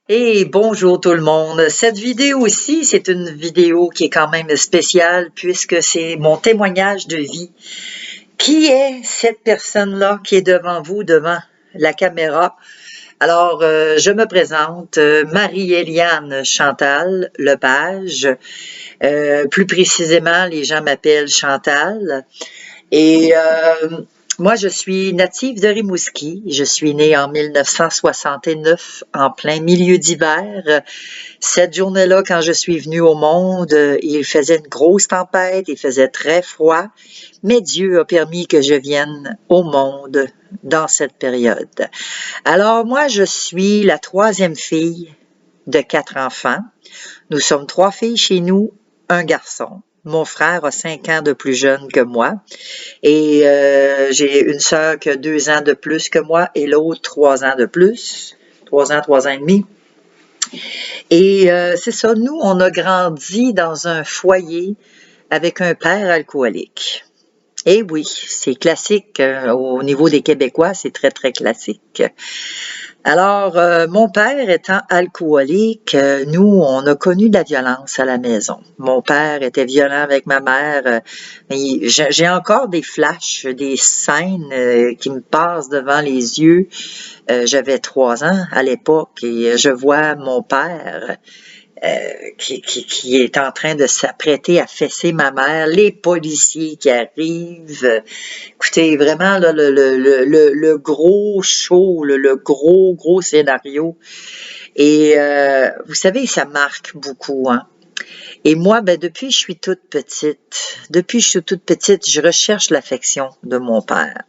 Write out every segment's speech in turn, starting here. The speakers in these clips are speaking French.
Et bonjour tout le monde. Cette vidéo aussi, c'est une vidéo qui est quand même spéciale puisque c'est mon témoignage de vie. Qui est cette personne-là qui est devant vous, devant la caméra? Alors, je me présente, Marie-Éliane Chantal Lepage. Plus précisément, les gens m'appellent Chantal. Et moi, je suis native de Rimouski. Je suis née en 1969, en plein milieu d'hiver. Cette journée-là, quand je suis venue au monde, il faisait une grosse tempête, il faisait très froid, mais Dieu a permis que je vienne au monde dans cette période. Alors moi, je suis la troisième fille de 4 enfants. Nous sommes 3 filles chez nous, un garçon. Mon frère a 5 ans de plus jeune que moi et j'ai une sœur qui a 2 ans de plus que moi et l'autre 3 ans de plus, 3 ans et demi. Et c'est ça, nous, on a grandi dans un foyer avec un père alcoolique. Et oui, c'est classique au niveau des Québécois, c'est très, très classique. Alors, mon père étant alcoolique, nous, on a connu de la violence à la maison. Mon père était violent avec ma mère. J'ai encore des flashs, des scènes qui me passent devant les yeux. J'avais 3 ans à l'époque et je vois mon père qui est en train de s'apprêter à fesser ma mère, les policiers qui arrivent. Écoutez, vraiment, là, le gros show, le gros scénario. Et vous savez, ça marque beaucoup, hein. Et moi, ben, depuis que je suis toute petite, je recherche l'affection de mon père.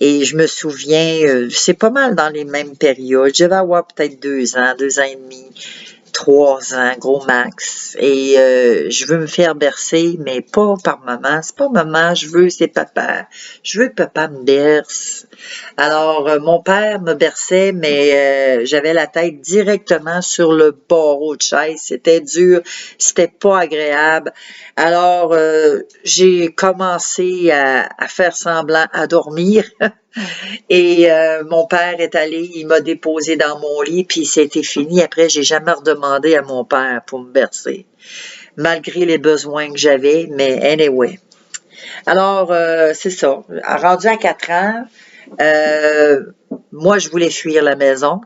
Et je me souviens, c'est pas mal dans les mêmes périodes. Je vais avoir peut-être 2 ans et demi. 3 ans, gros max. Et je veux me faire bercer, mais pas par maman. C'est pas maman, c'est papa. Je veux que papa me berce. Alors, mon père me berçait, mais j'avais la tête directement sur le barreau de chaise. C'était dur, c'était pas agréable. Alors, j'ai commencé à faire semblant à dormir. Et mon père est allé, il m'a déposé dans mon lit, puis c'était fini. Après, j'ai jamais redemandé à mon père pour me bercer, malgré les besoins que j'avais, mais anyway. Alors, c'est ça. Rendu à 4 ans, euh, moi, je voulais fuir la maison.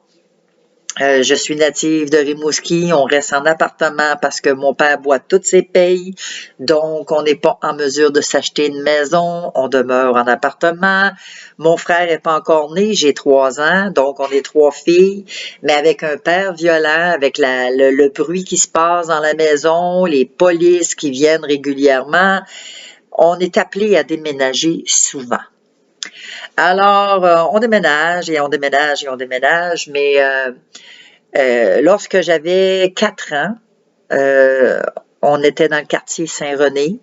Je suis native de Rimouski, on reste en appartement parce que mon père boit toutes ses payes, donc on n'est pas en mesure de s'acheter une maison, on demeure en appartement. Mon frère n'est pas encore né, j'ai 3 ans, donc on est 3 filles, mais avec un père violent, avec le bruit qui se passe dans la maison, les polices qui viennent régulièrement, on est appelé à déménager souvent. Alors, on déménage et on déménage et on déménage, mais lorsque j'avais 4 ans, on était dans le quartier Saint-René.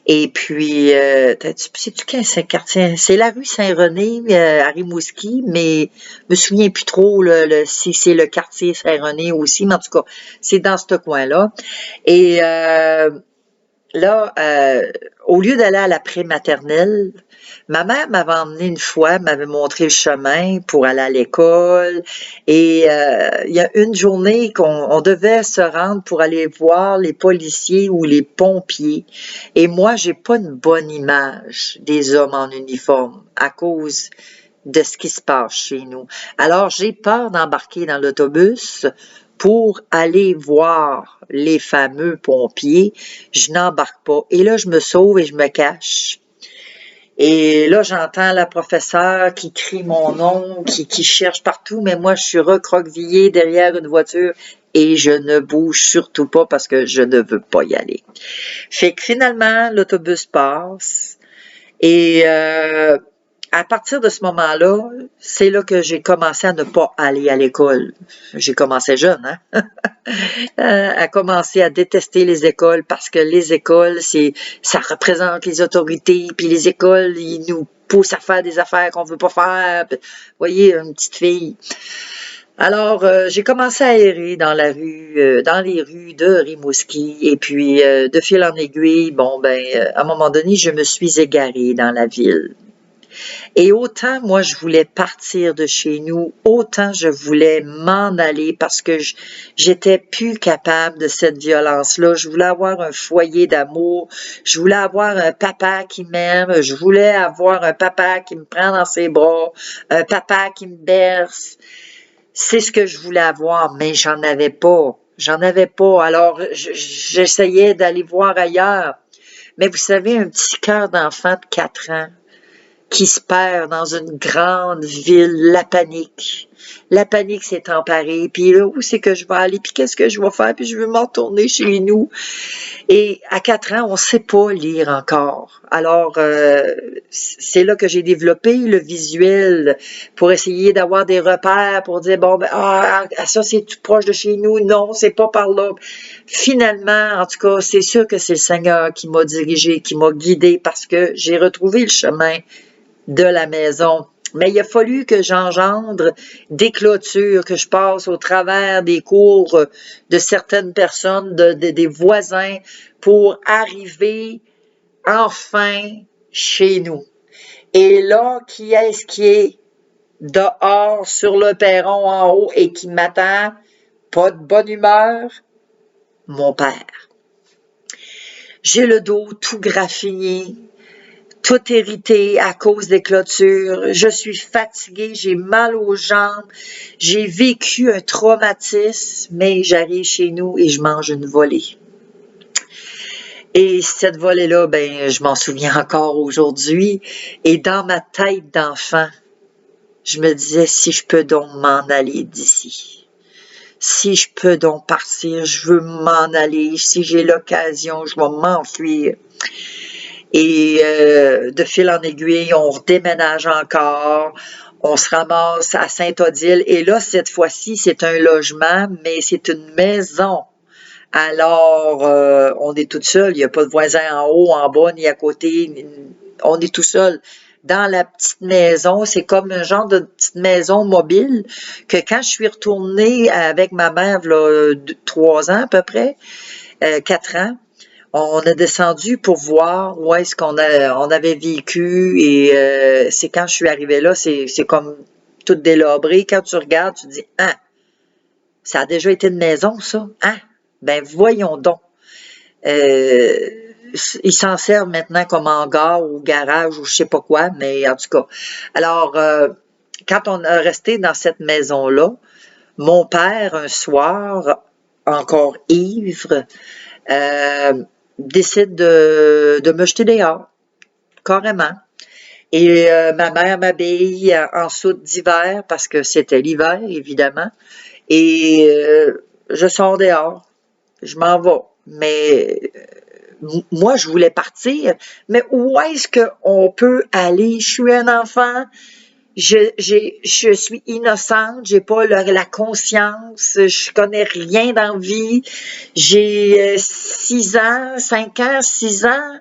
Et puis, sais-tu quel c'est le quartier? C'est la rue Saint-René à Rimouski, mais je me souviens plus trop si c'est le quartier Saint-René aussi, mais en tout cas, c'est dans ce coin-là. Et là, au lieu d'aller à la prématernelle, ma mère m'avait emmené une fois, m'avait montré le chemin pour aller à l'école. Et il y a une journée qu'on devait se rendre pour aller voir les policiers ou les pompiers. Et moi, j'ai pas une bonne image des hommes en uniforme à cause de ce qui se passe chez nous. Alors, j'ai peur d'embarquer dans l'autobus pour aller voir les fameux pompiers. Je n'embarque pas. Et là, je me sauve et je me cache. Et là, j'entends la professeure qui crie mon nom, qui cherche partout, mais moi, je suis recroquevillée derrière une voiture et je ne bouge surtout pas parce que je ne veux pas y aller. Fait que finalement, l'autobus passe et à partir de ce moment-là, c'est là que j'ai commencé à ne pas aller à l'école. J'ai commencé jeune, hein? À commencer à détester les écoles parce que les écoles, ça représente les autorités, puis les écoles, ils nous poussent à faire des affaires qu'on veut pas faire. Puis, voyez, une petite fille. Alors, j'ai commencé à errer dans les rues de Rimouski, et puis de fil en aiguille, bon ben, à un moment donné, je me suis égarée dans la ville. Et autant moi je voulais partir de chez nous, autant je voulais m'en aller parce que j'étais plus capable de cette violence-là. Je voulais avoir un foyer d'amour, je voulais avoir un papa qui m'aime, je voulais avoir un papa qui me prend dans ses bras, un papa qui me berce. C'est ce que je voulais avoir, mais j'en avais pas. J'en avais pas. Alors, j'essayais d'aller voir ailleurs. Mais vous savez, un petit cœur d'enfant de 4 ans qui se perd dans une grande ville, la panique. La panique s'est emparée, puis là, où c'est que je vais aller, puis qu'est-ce que je vais faire, puis je veux m'en retourner chez nous. Et à 4 ans, on ne sait pas lire encore. Alors, c'est là que j'ai développé le visuel pour essayer d'avoir des repères, pour dire, bon, ben, ça c'est tout proche de chez nous, non, c'est pas par là. Finalement, en tout cas, c'est sûr que c'est le Seigneur qui m'a dirigé, qui m'a guidé, parce que j'ai retrouvé le chemin de la maison. Mais il a fallu que j'engendre des clôtures, que je passe au travers des cours de certaines personnes, des voisins, pour arriver enfin chez nous. Et là, qui est-ce qui est dehors sur le perron en haut et qui m'attend? Pas de bonne humeur? Mon père. J'ai le dos tout graffiné, tout hérité à cause des clôtures. Je suis fatiguée, j'ai mal aux jambes, j'ai vécu un traumatisme, mais j'arrive chez nous et je mange une volée. Et cette volée-là, ben, je m'en souviens encore aujourd'hui. Et dans ma tête d'enfant, je me disais, si je peux donc m'en aller d'ici. Si je peux donc partir, je veux m'en aller. Si j'ai l'occasion, je vais m'enfuir. Et de fil en aiguille, on redéménage encore, on se ramasse à Saint-Odile. Et là, cette fois-ci, c'est un logement, mais c'est une maison. Alors, on est tout seul, il n'y a pas de voisin en haut, en bas, ni à côté. On est tout seul. Dans la petite maison, c'est comme un genre de petite maison mobile que quand je suis retournée avec ma mère, là, 3 ans à peu près, 4 ans, on a descendu pour voir où est-ce qu'on avait vécu et c'est quand je suis arrivée là, c'est comme tout délabré. Quand tu regardes, tu te dis, ah, ça a déjà été une maison, ça? Ah, ben voyons donc. Ils s'en servent maintenant comme hangar ou garage ou je sais pas quoi, mais en tout cas. Alors, quand on est resté dans cette maison-là, mon père, un soir, encore ivre, décide de me jeter dehors, carrément. Et ma mère m'habille en soute d'hiver, parce que c'était l'hiver, évidemment. Et je sors dehors, je m'en vais. Mais moi, je voulais partir. Mais où est-ce qu'on peut aller? Je suis un enfant, je suis innocente, j'ai pas la conscience, je connais rien dans la vie. J'ai 6 ans, 5 ans, 6 ans.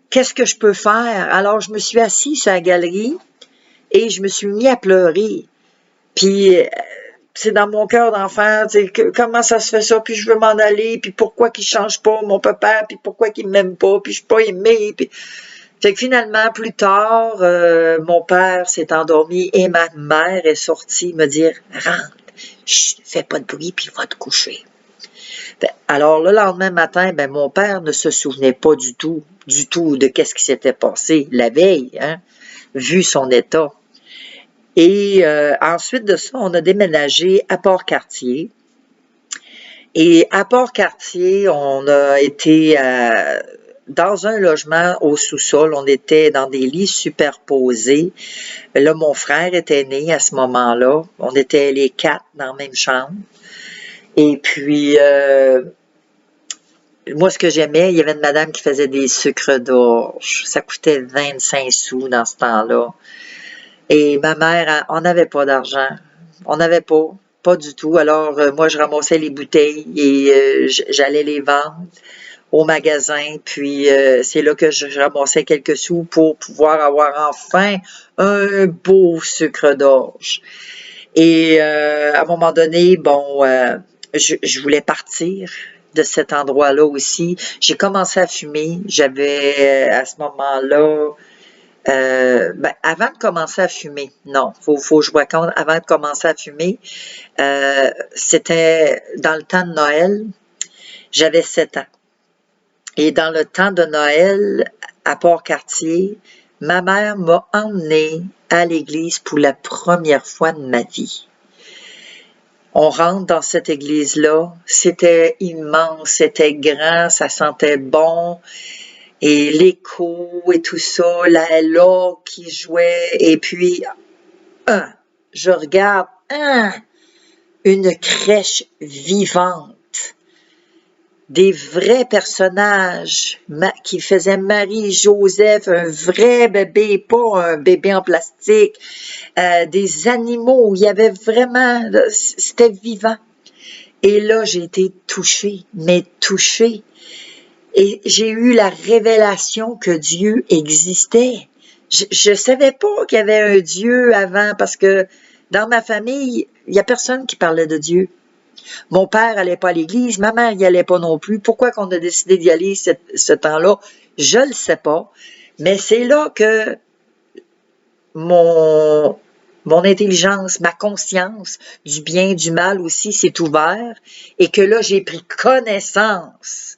Qu'est-ce que je peux faire? Alors, je me suis assise sur la galerie et je me suis mis à pleurer. Puis, c'est dans mon cœur d'enfant, comment ça se fait ça, puis je veux m'en aller, puis pourquoi qu'il change pas, mon papa, puis pourquoi qu'il m'aime pas, puis je suis pas aimée, puis... Fait que finalement, plus tard, mon père s'est endormi et ma mère est sortie me dire « Rentre, chut, fais pas de bruit, puis va te coucher. » Alors, le lendemain matin, ben, mon père ne se souvenait pas du tout de qu'est-ce qui s'était passé la veille, hein, vu son état. Et ensuite de ça, on a déménagé à Port-Cartier. Et à Port-Cartier, on a été dans un logement au sous-sol. On était dans des lits superposés. Là, mon frère était né à ce moment-là. On était les 4 dans la même chambre. Et puis, moi, ce que j'aimais, il y avait une madame qui faisait des sucres d'orge. Ça coûtait 25 sous dans ce temps-là. Et ma mère, on n'avait pas d'argent. On n'avait pas du tout. Alors, moi, je ramassais les bouteilles et j'allais les vendre au magasin. Puis, c'est là que je ramassais quelques sous pour pouvoir avoir enfin un beau sucre d'orge. Et à un moment donné, bon, je voulais partir de cet endroit-là aussi. J'ai commencé à fumer. J'avais, à ce moment-là, avant de commencer à fumer, non, faut que je vous raconte, avant de commencer à fumer, c'était dans le temps de Noël, j'avais 7 ans. Et dans le temps de Noël, à Port-Cartier, ma mère m'a emmenée à l'église pour la première fois de ma vie. On rentre dans cette église-là, c'était immense, c'était grand, ça sentait bon, et l'écho et tout ça, l'orgue qui jouait, et puis, je regarde, une crèche vivante, des vrais personnages qui faisaient Marie-Joseph, un vrai bébé, pas un bébé en plastique, des animaux, il y avait vraiment, c'était vivant. Et là, j'ai été touchée, mais touchée. Et j'ai eu la révélation que Dieu existait. Je savais pas qu'il y avait un Dieu avant, parce que dans ma famille, il y a personne qui parlait de Dieu. Mon père allait pas à l'église, ma mère y allait pas non plus. Pourquoi qu'on a décidé d'y aller ce temps-là? Je le sais pas. Mais c'est là que mon intelligence, ma conscience du bien, du mal aussi s'est ouvert, et que là, j'ai pris connaissance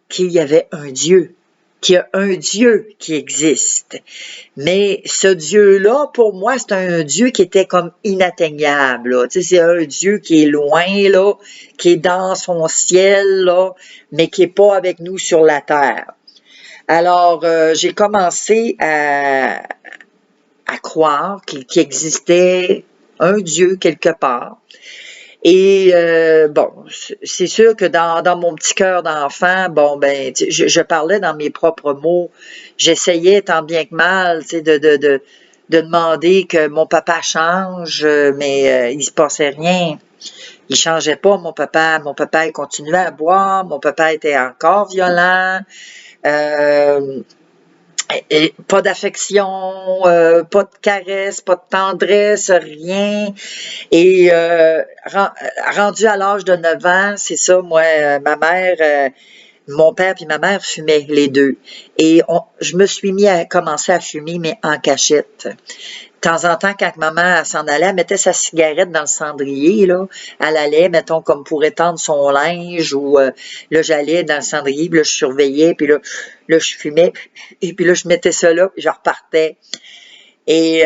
qu'il y avait un Dieu, qu'il y a un Dieu qui existe. Mais ce Dieu-là, pour moi, c'est un Dieu qui était comme inatteignable, là. Tu sais, c'est un Dieu qui est loin, là, qui est dans son ciel, là, mais qui est pas avec nous sur la terre. Alors, j'ai commencé à croire qu'il existait un Dieu quelque part. Et bon, c'est sûr que dans mon petit cœur d'enfant, bon, ben, je parlais dans mes propres mots. J'essayais tant bien que mal, tu sais, de demander que mon papa change, mais il se passait rien. Il changeait pas, mon papa. Mon papa, il continuait à boire. Mon papa était encore violent. Et pas d'affection, pas de caresse, pas de tendresse, rien. Et rendu à l'âge de 9 ans, c'est ça, moi, ma mère, mon père et ma mère fumaient les deux. Et je me suis mis à commencer à fumer, mais en cachette. De temps en temps, quand maman s'en allait, elle mettait sa cigarette dans le cendrier, là. Elle allait, mettons, comme pour étendre son linge, ou là, j'allais dans le cendrier, puis là, je surveillais, puis là, je fumais, et puis là, je mettais ça là, puis je repartais. Et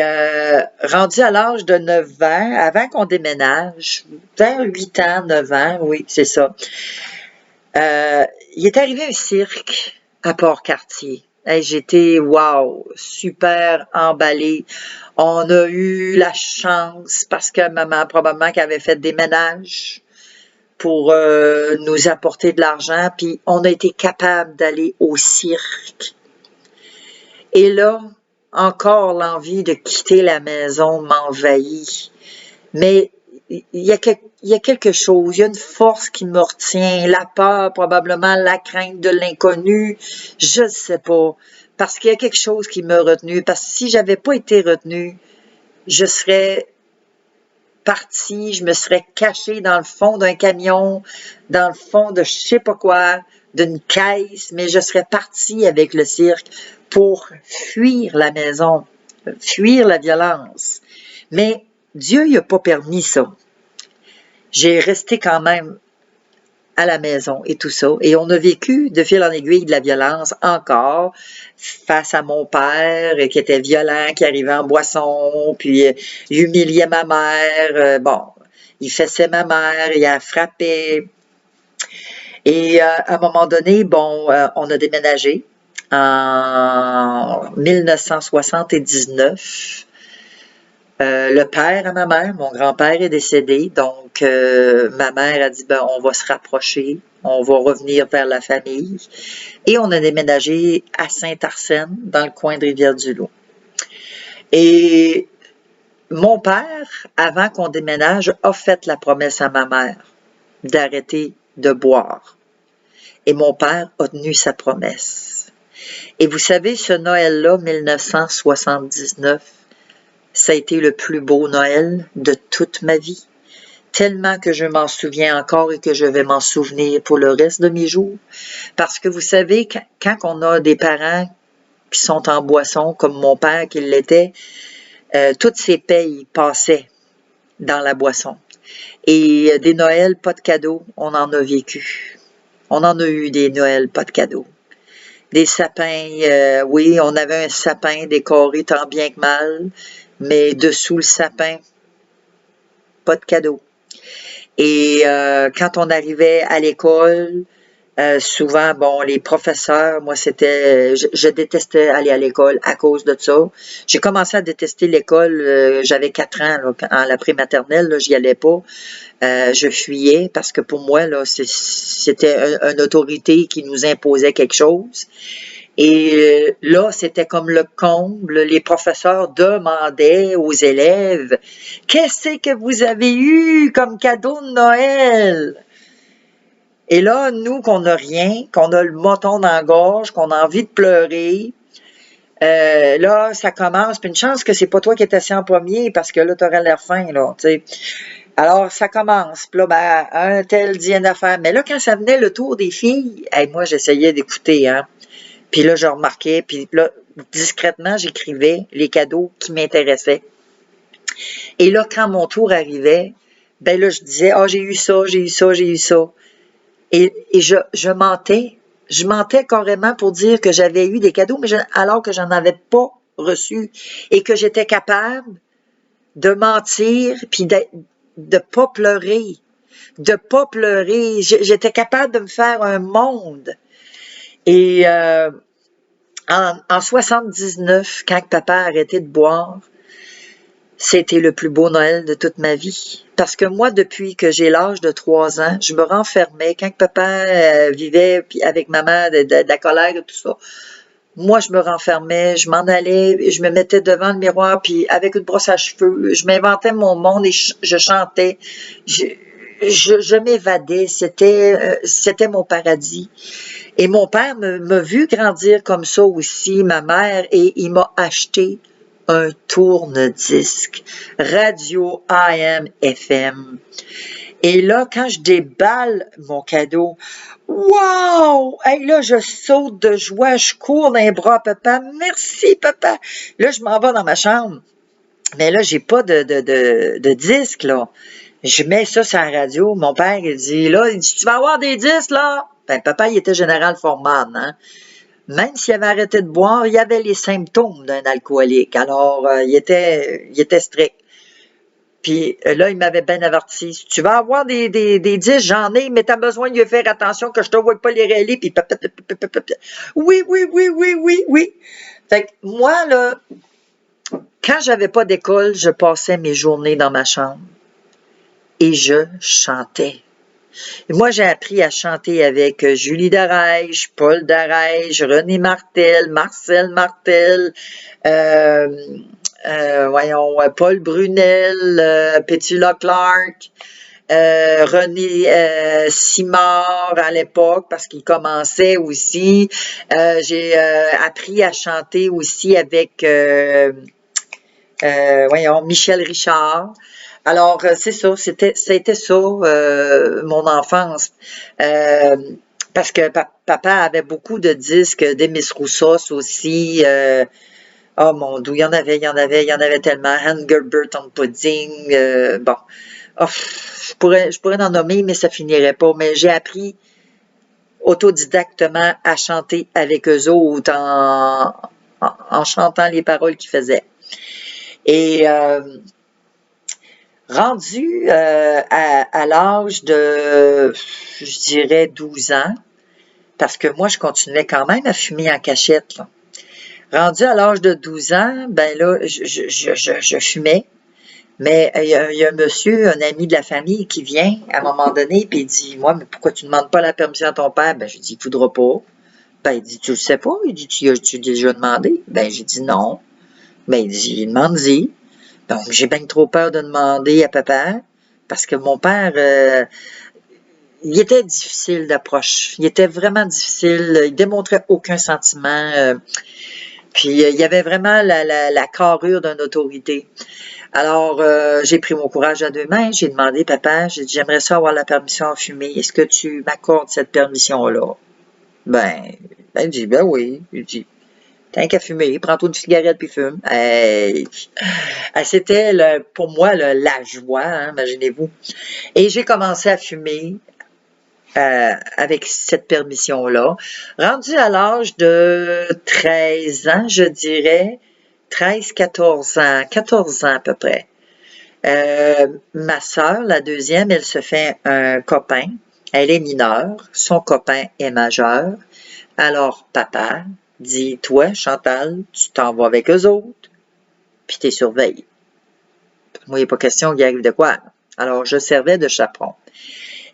rendu à l'âge de 9 ans, avant qu'on déménage, vers 8 ans, 9 ans, oui, c'est ça, il est arrivé un cirque à Port-Cartier. Hey, j'étais, wow, super emballée. On a eu la chance, parce que maman, probablement qu'elle avait fait des ménages pour nous apporter de l'argent, puis on a été capable d'aller au cirque. Et là, encore l'envie de quitter la maison m'envahit. Mais il y a quelque chose, il y a une force qui me retient, la peur, probablement la crainte de l'inconnu, je ne sais pas, parce qu'il y a quelque chose qui m'a retenu, parce que si j'avais pas été retenue, je serais partie, je me serais cachée dans le fond d'un camion, dans le fond de je sais pas quoi, d'une caisse, mais je serais partie avec le cirque pour fuir la maison, fuir la violence. Mais Dieu n'a pas permis ça. J'ai resté quand même à la maison et tout ça. Et on a vécu de fil en aiguille de la violence encore face à mon père qui était violent, qui arrivait en boisson, puis il humiliait ma mère. Bon, il fessait ma mère, il a frappé. Et à un moment donné, bon, on a déménagé en 1979. Le père à ma mère, mon grand-père est décédé, donc ma mère a dit, ben, on va se rapprocher, on va revenir vers la famille. Et on a déménagé à Saint-Arsène, dans le coin de Rivière-du-Loup. Et mon père, avant qu'on déménage, a fait la promesse à ma mère d'arrêter de boire. Et mon père a tenu sa promesse. Et vous savez, ce Noël-là, 1979, ça a été le plus beau Noël de toute ma vie, tellement que je m'en souviens encore et que je vais m'en souvenir pour le reste de mes jours. Parce que vous savez, quand on a des parents qui sont en boisson, comme mon père qui l'était, toutes ses payes passaient dans la boisson. Et des Noëls, pas de cadeaux, on en a vécu. On en a eu des Noëls, pas de cadeaux. Des sapins, oui, on avait un sapin décoré tant bien que mal, mais dessous le sapin, pas de cadeaux. Et quand on arrivait à l'école, souvent, bon, les professeurs, moi, je détestais aller à l'école à cause de ça. J'ai commencé à détester l'école, j'avais 4 ans, là, en la prématernelle, là, j'y allais pas. Je fuyais parce que pour moi, là, c'était une autorité qui nous imposait quelque chose. Et là, c'était comme le comble. Les professeurs demandaient aux élèves, qu'est-ce que vous avez eu comme cadeau de Noël? Et là, nous, qu'on n'a rien, qu'on a le moton dans la gorge, qu'on a envie de pleurer, là, ça commence. Puis une chance que c'est pas toi qui es assis en premier, parce que là, t'aurais l'air fin, là, tu sais. Alors, ça commence. Puis là, ben, un tel dit une affaire. Mais là, quand ça venait le tour des filles, moi, j'essayais d'écouter, hein. Puis là, je remarquais, puis là, discrètement, j'écrivais les cadeaux qui m'intéressaient. Et là, quand mon tour arrivait, ben là, je disais, j'ai eu ça, j'ai eu ça, j'ai eu ça. Et je mentais. Je mentais carrément pour dire que j'avais eu des cadeaux, mais alors que j'en avais pas reçu. Et que j'étais capable de mentir, puis de pas pleurer. De pas pleurer. J'étais capable de me faire un monde. Et en 79, quand papa a arrêté de boire, c'était le plus beau Noël de toute ma vie. Parce que moi, depuis que j'ai l'âge de 3 ans, je me renfermais. Quand papa vivait avec maman de la colère et tout ça, moi, je me renfermais, je m'en allais, je me mettais devant le miroir, puis avec une brosse à cheveux, je m'inventais mon monde et je chantais. Je m'évadais. C'était mon paradis. Et mon père m'a vu grandir comme ça aussi, ma mère, et il m'a acheté un tourne-disque, radio AM FM. Et là, quand je déballe mon cadeau, wow! Hey, là, je saute de joie, je cours dans les bras à papa. Merci, papa! Là, je m'en vais dans ma chambre. Mais là, j'ai pas de disque, là. Je mets ça sur la radio. Mon père, il dit, tu vas avoir des disques, là? Ben, papa, il était général foreman, hein. Même s'il avait arrêté de boire, il avait les symptômes d'un alcoolique. Alors, il était strict. Puis là, il m'avait bien averti. Si tu vas avoir des disques, j'en ai, mais tu as besoin de faire attention que je te vois pas les râler. Puis oui, oui, oui, oui, oui, oui. Fait que moi, là, quand j'avais pas d'école, je passais mes journées dans ma chambre et je chantais. Moi, j'ai appris à chanter avec Julie Darèche, Paul Darèche, René Martel, Marcel Martel, Paul Brunel, Petula Clark, René Simard à l'époque, parce qu'il commençait aussi. J'ai appris à chanter aussi avec Michel Richard. Alors, c'est ça, c'était ça, mon enfance. Parce que papa avait beaucoup de disques d'Emis Roussos aussi. Oh mon Dieu, il y en avait tellement. Engelbert en pudding. Bon, je pourrais en nommer, mais ça finirait pas. Mais j'ai appris autodidactement à chanter avec eux autres en chantant les paroles qu'ils faisaient. Et rendu à l'âge de, je dirais, 12 ans, parce que moi, je continuais quand même à fumer en cachette, là. Rendu à l'âge de 12 ans, ben là, je fumais, mais il y a un monsieur, un ami de la famille qui vient à un moment donné, puis il dit, moi, mais pourquoi tu ne demandes pas la permission à ton père? Ben, je dis, il ne voudra pas. Ben, il dit, tu le sais pas? Il dit, tu as déjà demandé? Ben, j'ai dit non. Ben, il dit, demande-y. Donc, j'ai bien trop peur de demander à papa, parce que mon père, il était difficile d'approche. Il était vraiment difficile. Il démontrait aucun sentiment. Puis, il y avait vraiment la carrure d'une autorité. Alors, j'ai pris mon courage à 2 mains. J'ai demandé, papa, j'ai dit, j'aimerais ça avoir la permission à fumer. Est-ce que tu m'accordes cette permission-là? Ben, il dit, ben oui. Il dit, T'as qu'à fumer, prends-toi une cigarette puis fume. Hey. C'était pour moi la joie, hein, imaginez-vous. Et j'ai commencé à fumer avec cette permission-là. Rendu à l'âge de 13 ans, je dirais, 13, 14 ans, 14 ans à peu près. Ma sœur, la deuxième, elle se fait un copain. Elle est mineure, son copain est majeur. Alors, papa dit, toi, Chantal, tu t'en vas avec eux autres, puis t'es surveillé. Moi, il n'est pas question qu'il arrive de quoi. Alors, je servais de chaperon.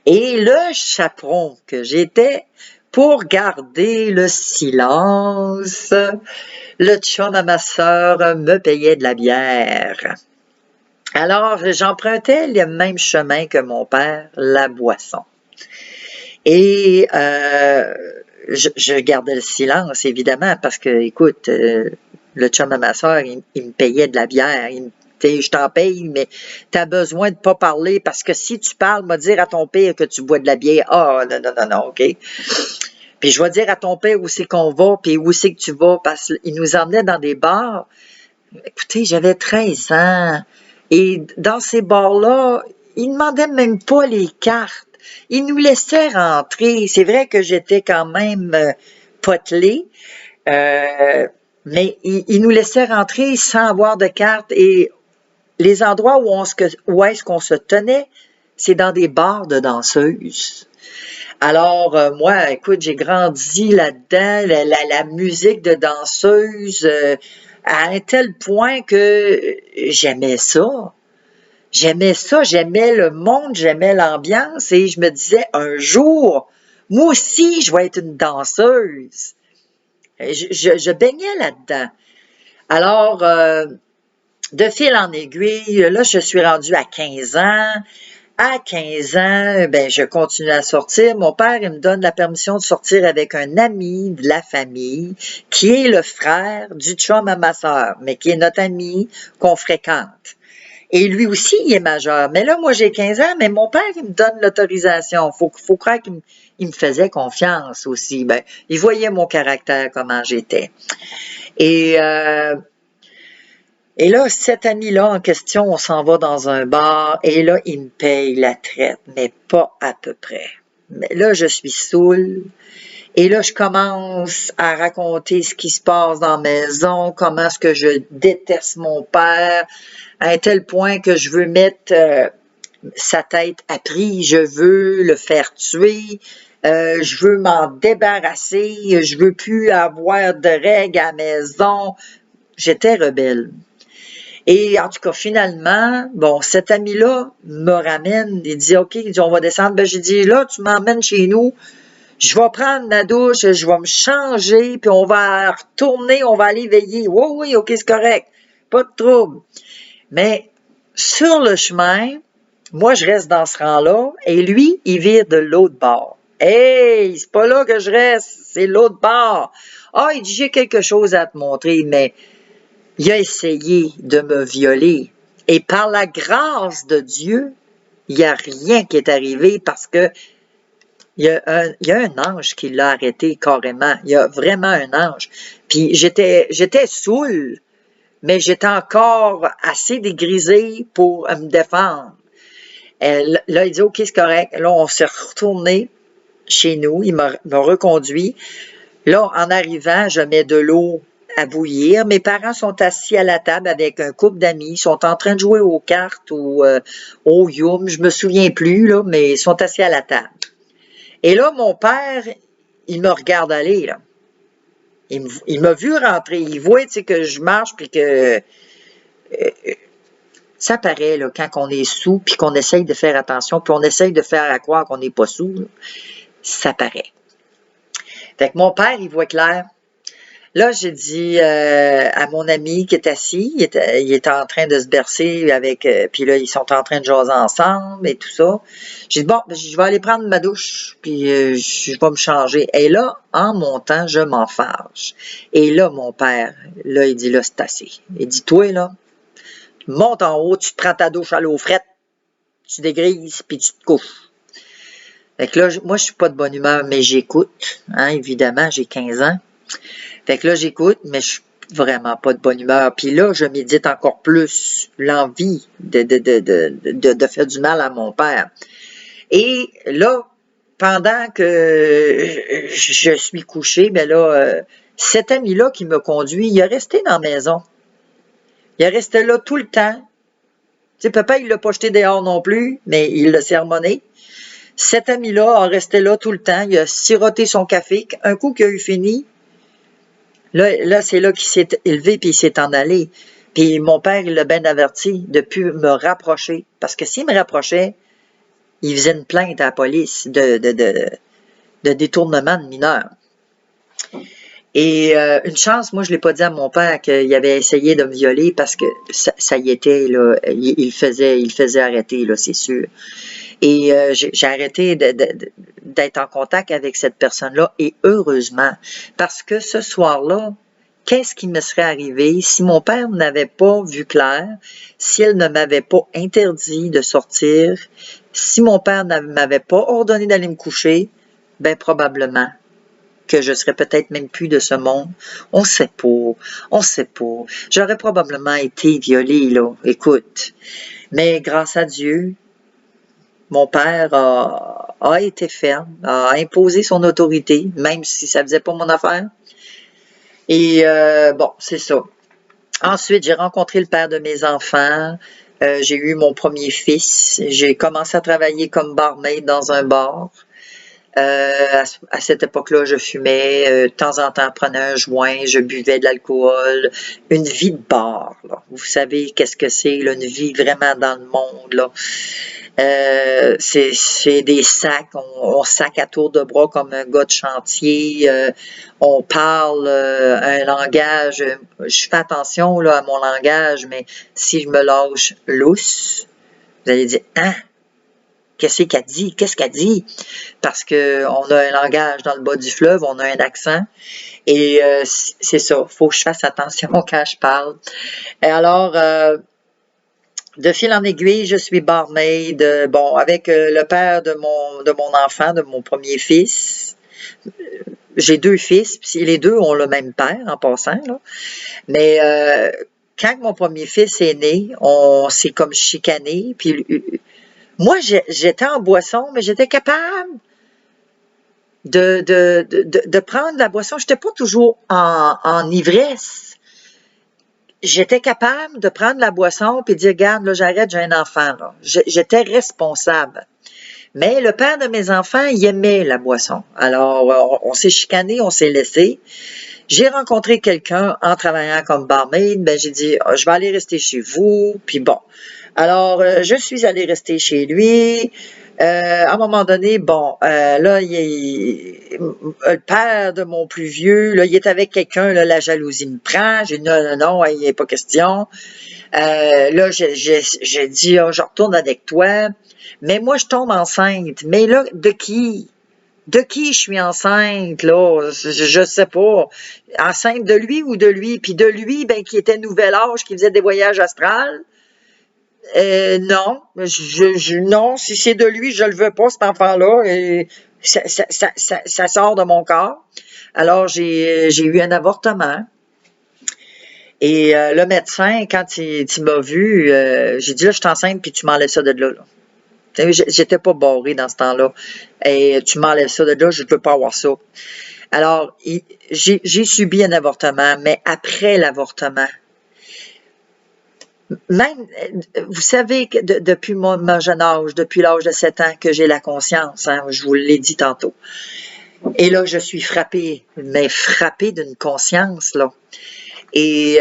Et le chaperon que j'étais, pour garder le silence, le chum à ma sœur me payait de la bière. Alors, j'empruntais le même chemin que mon père, la boisson. Et je gardais le silence, évidemment, parce que, écoute, le chum à ma soeur, il me payait de la bière. Je t'en paye, mais tu as besoin de pas parler, parce que si tu parles, me dire à ton père que tu bois de la bière. Ah, non, non, non, non, OK. Puis je vais dire à ton père où c'est qu'on va, puis où c'est que tu vas, parce qu'il nous emmenait dans des bars. Écoutez, j'avais 13 ans. Et dans ces bars-là, ils ne demandaient même pas les cartes. Ils nous laissaient rentrer. C'est vrai que j'étais quand même potelé, mais ils nous laissaient rentrer sans avoir de carte. Et les endroits où est-ce qu'on se tenait, c'est dans des bars de danseuses. Alors, moi, écoute, j'ai grandi là-dedans, la musique de danseuse, à un tel point que j'aimais ça. J'aimais ça, j'aimais le monde, j'aimais l'ambiance et je me disais, un jour, moi aussi, je vais être une danseuse. Je baignais là-dedans. Alors, de fil en aiguille, là, je suis rendue à 15 ans. À 15 ans, ben, je continue à sortir. Mon père, il me donne la permission de sortir avec un ami de la famille, qui est le frère du chum à ma sœur, mais qui est notre ami qu'on fréquente. Et lui aussi, il est majeur. Mais là, moi, j'ai 15 ans, mais mon père, il me donne l'autorisation. Faut croire qu'il me faisait confiance aussi. Ben, il voyait mon caractère, comment j'étais. Et là, cet ami-là en question, on s'en va dans un bar et là, il me paye la traite, mais pas à peu près. Mais là, je suis saoul. Et là, je commence à raconter ce qui se passe dans la maison, comment est-ce que je déteste mon père, à un tel point que je veux mettre sa tête à prix, je veux le faire tuer, je veux m'en débarrasser, je veux plus avoir de règles à la maison. J'étais rebelle. Et en tout cas, finalement, bon, cet ami-là me ramène, il dit, OK, il dit, on va descendre. Ben, j'ai dit, là, tu m'emmènes chez nous, je vais prendre ma douche, je vais me changer, puis on va retourner, on va aller veiller. Oui, oui, OK, c'est correct, pas de trouble. Mais sur le chemin, moi, je reste dans ce rang-là, et lui, il vire de l'autre bord. Hey, c'est pas là que je reste, c'est l'autre bord. Ah, il dit, j'ai quelque chose à te montrer, mais il a essayé de me violer. Et par la grâce de Dieu, il n'y a rien qui est arrivé parce que il y a un ange qui l'a arrêté carrément. Il y a vraiment un ange. Puis j'étais saoul, mais j'étais encore assez dégrisé pour me défendre. Et là, il dit, OK, c'est correct. Là, on s'est retourné chez nous. Il m'a reconduit. Là, en arrivant, je mets de l'eau à bouillir. Mes parents sont assis à la table avec un couple d'amis. Ils sont en train de jouer aux cartes ou au yum. Je me souviens plus, là, mais ils sont assis à la table. Et là, mon père, il me regarde aller, là. Il m'a vu rentrer. Il voit, tu sais, que je marche, puis que ça paraît, là, quand on est sous, puis qu'on essaye de faire attention, puis on essaye de faire à croire qu'on n'est pas sous, là, ça paraît. Fait que mon père, il voit clair. Là, j'ai dit à mon ami qui est assis, il était en train de se bercer avec, puis là, ils sont en train de jaser ensemble et tout ça. J'ai dit, bon, je vais aller prendre ma douche, puis je vais me changer. Et là, en montant, je m'en fâche. Et là, mon père, là, il dit, là, c'est assez. Il dit, toi, là, tu montes en haut, tu te prends ta douche à l'eau frette, tu dégrises, puis tu te couches. Fait que là, moi, je suis pas de bonne humeur, mais j'écoute, hein, évidemment, j'ai 15 ans. Fait que là, j'écoute, mais je suis vraiment pas de bonne humeur. Puis là, je médite encore plus l'envie de faire du mal à mon père. Et là, pendant que je suis couché, ben là, cet ami-là qui me conduit, il est resté dans la maison. Il est resté là tout le temps. Tu sais, papa, il l'a pas jeté dehors non plus, mais il l'a sermonné. Cet ami-là a resté là tout le temps. Il a siroté son café. Un coup qu'il a eu fini, là c'est là qu'il s'est élevé puis il s'est en allé. Puis mon père, il l'a bien averti de plus me rapprocher. Parce que s'il me rapprochait, il faisait une plainte à la police de détournement de mineurs. Et une chance, moi, je l'ai pas dit à mon père qu'il avait essayé de me violer parce que ça y était, là, il faisait arrêter, là, c'est sûr. Et j'ai arrêté d'être en contact avec cette personne-là, et heureusement, parce que ce soir-là, qu'est-ce qui me serait arrivé si mon père n'avait pas vu clair, si elle ne m'avait pas interdit de sortir, si mon père ne m'avait pas ordonné d'aller me coucher, ben probablement que je serais peut-être même plus de ce monde. On sait pas. J'aurais probablement été violée, là, écoute. Mais grâce à Dieu, mon père a été ferme, a imposé son autorité, même si ça faisait pas mon affaire. Et bon, c'est ça. Ensuite, j'ai rencontré le père de mes enfants. J'ai eu mon premier fils. J'ai commencé à travailler comme barmaid dans un bar. À cette époque-là, je fumais, de temps en temps, prenais un joint, je buvais de l'alcool, une vie de bar, là. Vous savez qu'est-ce que c'est, là, une vie vraiment dans le monde, là. C'est des sacs, on sac à tour de bras comme un gars de chantier, on parle un langage, je fais attention là, à mon langage, mais si je me lâche lousse, vous allez dire « Hein? Qu'est-ce qu'elle dit? Qu'est-ce qu'elle dit? » Parce qu'on a un langage dans le bas du fleuve, on a un accent, et c'est ça, faut que je fasse attention quand je parle. Et alors, de fil en aiguille, je suis barmaid, bon, avec le père de mon enfant, de mon premier fils. J'ai 2 fils, puis les 2 ont le même père, en passant, là. Mais quand mon premier fils est né, on s'est comme chicané, puis moi, j'étais en boisson, mais j'étais capable de prendre la boisson. J'étais pas toujours en ivresse. J'étais capable de prendre la boisson puis de dire, regarde, là, j'arrête, j'ai un enfant, là. J'étais responsable. Mais le père de mes enfants, il aimait la boisson. Alors, on s'est chicané, on s'est laissé. J'ai rencontré quelqu'un en travaillant comme barmaid. Ben, j'ai dit, je vais aller rester chez vous. Puis bon. Alors, je suis allée rester chez lui. À un moment donné, bon, là, le père de mon plus vieux, là, il est avec quelqu'un, là, la jalousie me prend. J'ai dit, non, il n'est pas question. Là, j'ai dit, je retourne avec toi. Mais moi, je tombe enceinte. Mais là, de qui? De qui je suis enceinte, là? Je sais pas. Enceinte de lui ou de lui? Puis de lui, ben, qui était nouvel âge, qui faisait des voyages astrales. Non, non, si c'est de lui, je le veux pas, cet enfant-là. Et ça sort de mon corps. Alors, j'ai eu un avortement. Et le médecin, quand il m'a vu, j'ai dit, là, je suis enceinte, puis tu m'enlèves ça de là. J'étais pas barrée dans ce temps-là. Et tu m'enlèves ça de là, je ne veux pas avoir ça. Alors, j'ai subi un avortement, mais après l'avortement, même, vous savez que depuis mon jeune âge, depuis l'âge de 7 ans, que j'ai la conscience, hein, je vous l'ai dit tantôt. Et là, je suis frappée, mais frappée d'une conscience, là. Et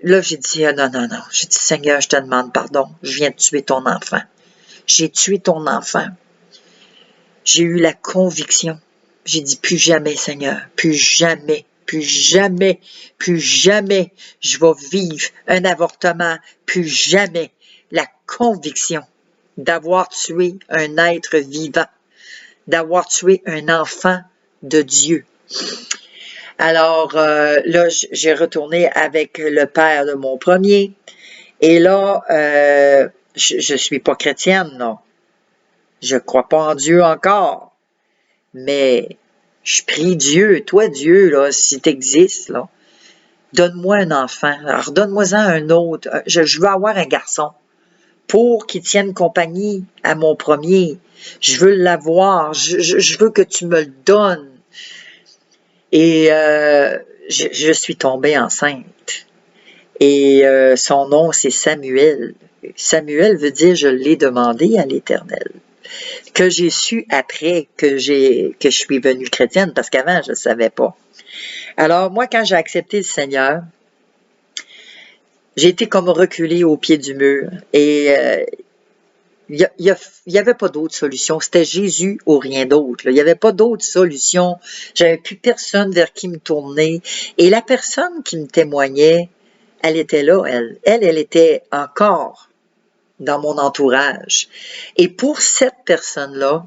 là, j'ai dit, non. J'ai dit, Seigneur, je te demande pardon. Je viens de tuer ton enfant. J'ai tué ton enfant. J'ai eu la conviction. J'ai dit, plus jamais, Seigneur, plus jamais, je vais vivre un avortement, plus jamais. La conviction d'avoir tué un être vivant, d'avoir tué un enfant de Dieu. Alors, là, j'ai retourné avec le père de mon premier. Et là, je suis pas chrétienne, non. Je crois pas en Dieu encore. Mais Je prie Dieu, toi Dieu, là, si tu existes, là, donne-moi un enfant. Alors, donne-moi-en un autre. Je veux avoir un garçon pour qu'il tienne compagnie à mon premier. Je veux l'avoir. Je veux que tu me le donnes. Et je suis tombée enceinte. Et son nom, c'est Samuel. Samuel veut dire « je l'ai demandé à l'Éternel », que j'ai su après que je suis venue chrétienne, parce qu'avant, je ne savais pas. Alors, moi, quand j'ai accepté le Seigneur, j'ai été comme reculée au pied du mur. Et il n'y avait pas d'autre solution. C'était Jésus ou rien d'autre. Il n'y avait pas d'autre solution. J'avais plus personne vers qui me tourner. Et la personne qui me témoignait, elle était là, elle. Elle était encore dans mon entourage. Et pour cette personne-là,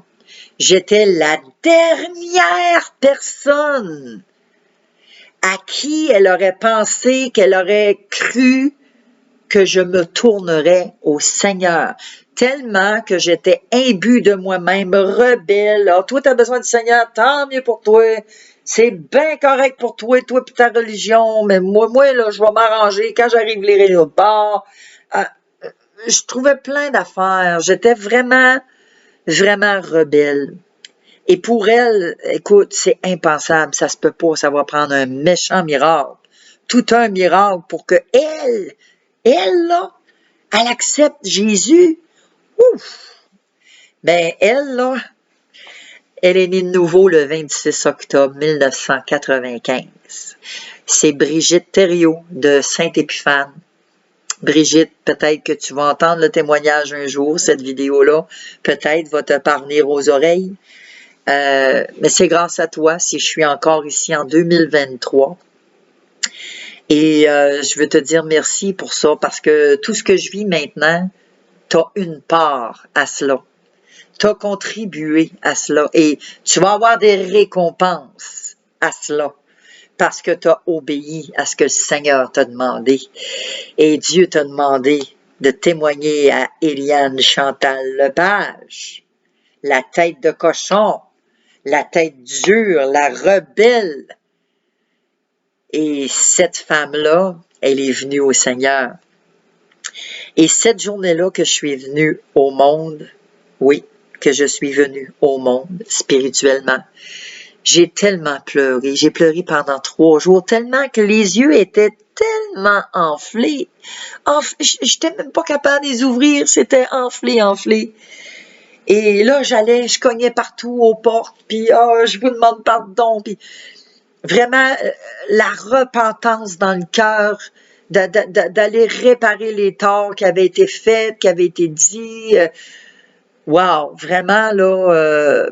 j'étais la dernière personne à qui elle aurait pensé, qu'elle aurait cru que je me tournerais au Seigneur. Tellement que j'étais imbue de moi-même, rebelle. Ah, toi, tu as besoin du Seigneur, tant mieux pour toi. C'est bien correct pour toi et ta religion, mais moi là, je vais m'arranger quand j'arrive les au bord. Je trouvais plein d'affaires. J'étais vraiment, vraiment rebelle. Et pour elle, écoute, c'est impensable, ça se peut pas, ça va prendre un méchant miracle. Tout un miracle pour que elle là, elle accepte Jésus. Ouf! Ben, elle là, elle est née de nouveau le 26 octobre 1995. C'est Brigitte Thériault de Saint-Épiphane. Brigitte, peut-être que tu vas entendre le témoignage un jour, cette vidéo-là, peut-être va te parvenir aux oreilles. Mais c'est grâce à toi si je suis encore ici en 2023. Et je veux te dire merci pour ça, parce que tout ce que je vis maintenant, tu as une part à cela. Tu as contribué à cela. Et tu vas avoir des récompenses à cela, parce que tu as obéi à ce que le Seigneur t'a demandé. Et Dieu t'a demandé de témoigner à Éliane Chantal Lepage, la tête de cochon, la tête dure, la rebelle. Et cette femme-là, elle est venue au Seigneur. Et cette journée-là que je suis venue au monde, oui, que je suis venue au monde spirituellement, j'ai tellement pleuré. J'ai pleuré pendant 3 jours, tellement que les yeux étaient tellement enflés. Je n'étais même pas capable de les ouvrir, c'était enflé. Et là, je cognais partout aux portes, puis je vous demande pardon, puis vraiment la repentance dans le cœur, d'aller réparer les torts qui avaient été faits, qui avaient été dits. Wow, vraiment là,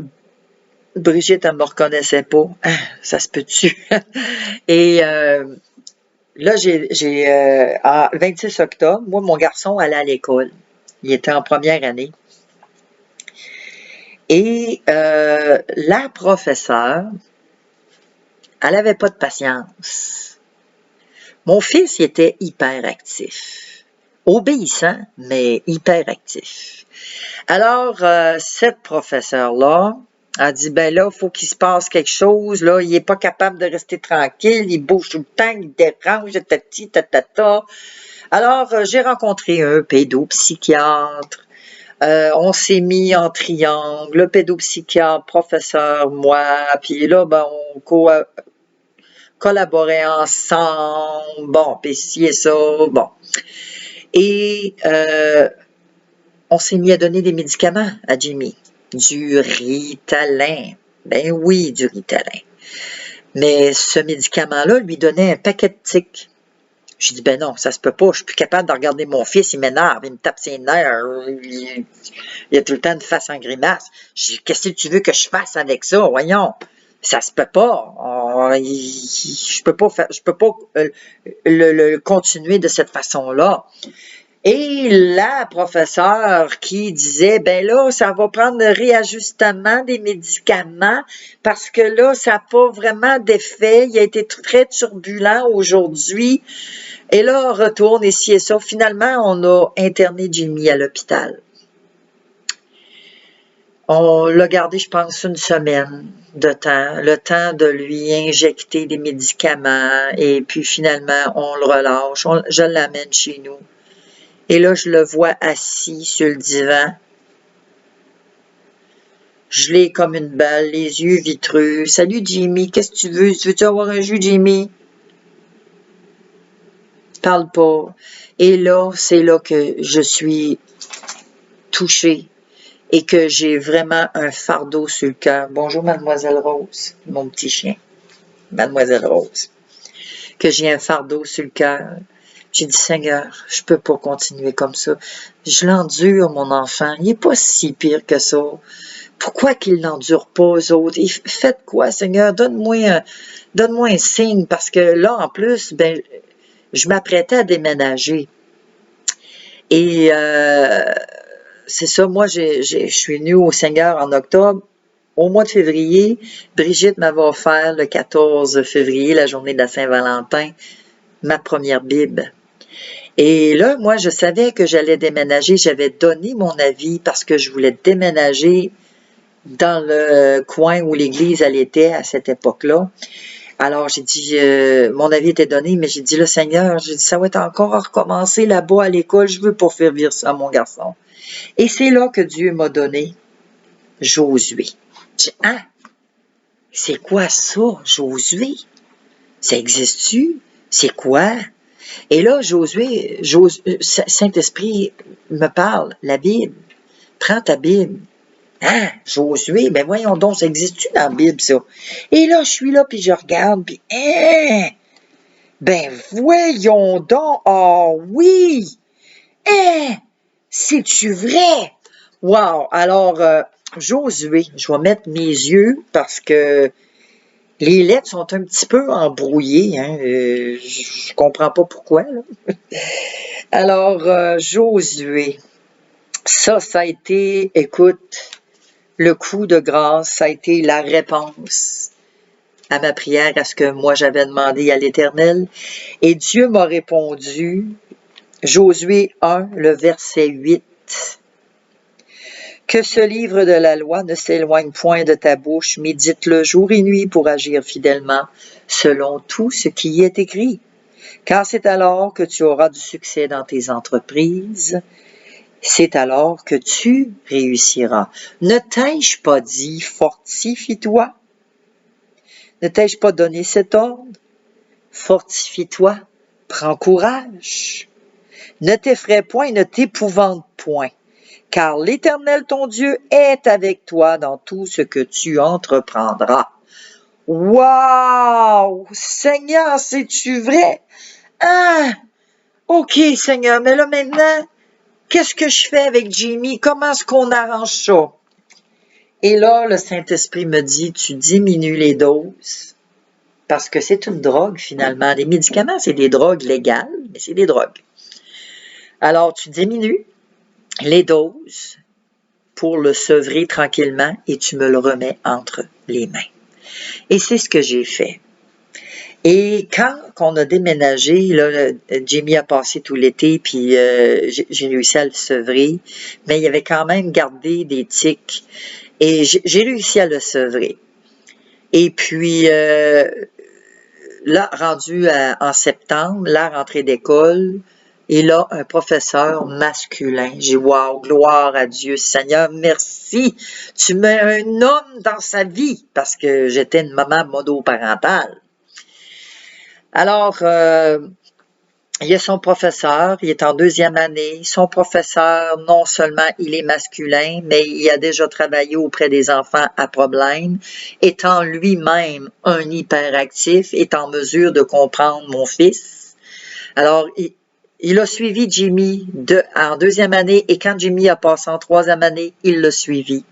Brigitte, elle me reconnaissait pas. Ah, ça se peut-tu? Et là, le 26 octobre, moi, mon garçon allait à l'école. Il était en première année. Et la professeure, elle n'avait pas de patience. Mon fils, il était hyperactif. Obéissant, mais hyperactif. Alors, cette professeure-là a dit, ben là, il faut qu'il se passe quelque chose. Là, il n'est pas capable de rester tranquille. Il bouge tout le temps, il dérange, tati, tatata. Alors, j'ai rencontré un pédopsychiatre. On s'est mis en triangle, le pédopsychiatre, professeur, moi, puis là, ben, on collaborait ensemble, bon, puis ci et ça, bon. Et on s'est mis à donner des médicaments à Jimmy. Du Ritalin. Ben oui, du Ritalin. Mais ce médicament-là lui donnait un paquet de tics. Je dis, ben non, ça se peut pas, je suis plus capable de regarder mon fils, il m'énerve, il me tape ses nerfs, il a tout le temps une face en grimace. Je dis, qu'est-ce que tu veux que je fasse avec ça, voyons, ça se peut pas, je peux pas le continuer de cette façon-là. Et la professeure qui disait, ben là, ça va prendre le réajustement des médicaments parce que là, ça n'a pas vraiment d'effet. Il a été très turbulent aujourd'hui. Et là, on retourne ici et ça. Finalement, on a interné Jimmy à l'hôpital. On l'a gardé, je pense, une semaine de temps, le temps de lui injecter des médicaments, et puis finalement, on le relâche, je l'amène chez nous. Et là, je le vois assis sur le divan, gelé comme une balle, les yeux vitreux. « Salut Jimmy, qu'est-ce que tu veux? Veux-tu avoir un jus, Jimmy? » Parle pas. Et là, c'est là que je suis touchée et que j'ai vraiment un fardeau sur le cœur. Bonjour, Mademoiselle Rose, mon petit chien. Mademoiselle Rose. Que j'ai un fardeau sur le cœur. J'ai dit, Seigneur, je peux pas continuer comme ça. Je l'endure, mon enfant. Il est pas si pire que ça. Pourquoi qu'il l'endure pas aux autres? Faites quoi, Seigneur? Donne-moi un signe, parce que là, en plus, ben, je m'apprêtais à déménager. Et c'est ça, moi, je suis venue au Seigneur en octobre. Au mois de février, Brigitte m'avait offert le 14 février, la journée de la Saint-Valentin, ma première Bible. Et là, moi, je savais que j'allais déménager. J'avais donné mon avis parce que je voulais déménager dans le coin où l'église, elle était à cette époque-là. Alors, j'ai dit, mon avis était donné, mais j'ai dit, le Seigneur, j'ai dit, ça va être encore à recommencer là-bas à l'école. Je veux pas faire vivre ça à mon garçon. Et c'est là que Dieu m'a donné Josué. J'ai dit, hein? C'est quoi ça, Josué? Ça existe-tu? C'est quoi? Et là, Josué, Saint-Esprit me parle, la Bible. Prends ta Bible. Hein? Josué? Ben voyons donc, ça existe-tu dans la Bible, ça? Et là, je suis là, puis je regarde, puis hein? Ben voyons donc, oh oui! Hein? C'est-tu vrai? Wow! Alors, Josué, je vais mettre mes yeux parce que les lettres sont un petit peu embrouillées. Hein? Je comprends pas pourquoi. Là. Alors, Josué, ça a été, écoute, le coup de grâce, ça a été la réponse à ma prière, à ce que moi j'avais demandé à l'Éternel. Et Dieu m'a répondu, Josué 1, le verset 8. Que ce livre de la loi ne s'éloigne point de ta bouche, médite-le jour et nuit pour agir fidèlement selon tout ce qui y est écrit. Car c'est alors que tu auras du succès dans tes entreprises, c'est alors que tu réussiras. Ne t'ai-je pas dit, fortifie-toi? Ne t'ai-je pas donné cet ordre? Fortifie-toi, prends courage. Ne t'effraie point, ne t'épouvante point. Car l'Éternel ton Dieu est avec toi dans tout ce que tu entreprendras. Wow! Seigneur, c'est-tu vrai? Ah! OK, Seigneur, mais là maintenant, qu'est-ce que je fais avec Jimmy? Comment est-ce qu'on arrange ça? Et là, le Saint-Esprit me dit, tu diminues les doses, parce que c'est une drogue finalement. Les médicaments, c'est des drogues légales, mais c'est des drogues. Alors, tu diminues les doses pour le sevrer tranquillement et tu me le remets entre les mains. Et c'est ce que j'ai fait. Et quand on a déménagé, là, Jimmy a passé tout l'été, puis j'ai réussi à le sevrer, mais il avait quand même gardé des tics, et j'ai réussi à le sevrer. Et puis, là, rendu en septembre, la rentrée d'école, et là, un professeur masculin. J'ai dit, wow, gloire à Dieu, Seigneur, merci. Tu mets un homme dans sa vie, parce que j'étais une maman monoparentale. Alors, il y a son professeur, il est en 2e année. Son professeur, non seulement il est masculin, mais il a déjà travaillé auprès des enfants à problème, étant lui-même un hyperactif, est en mesure de comprendre mon fils. Alors, il a suivi Jimmy en 2e année, et quand Jimmy a passé en 3e année, il l'a suivi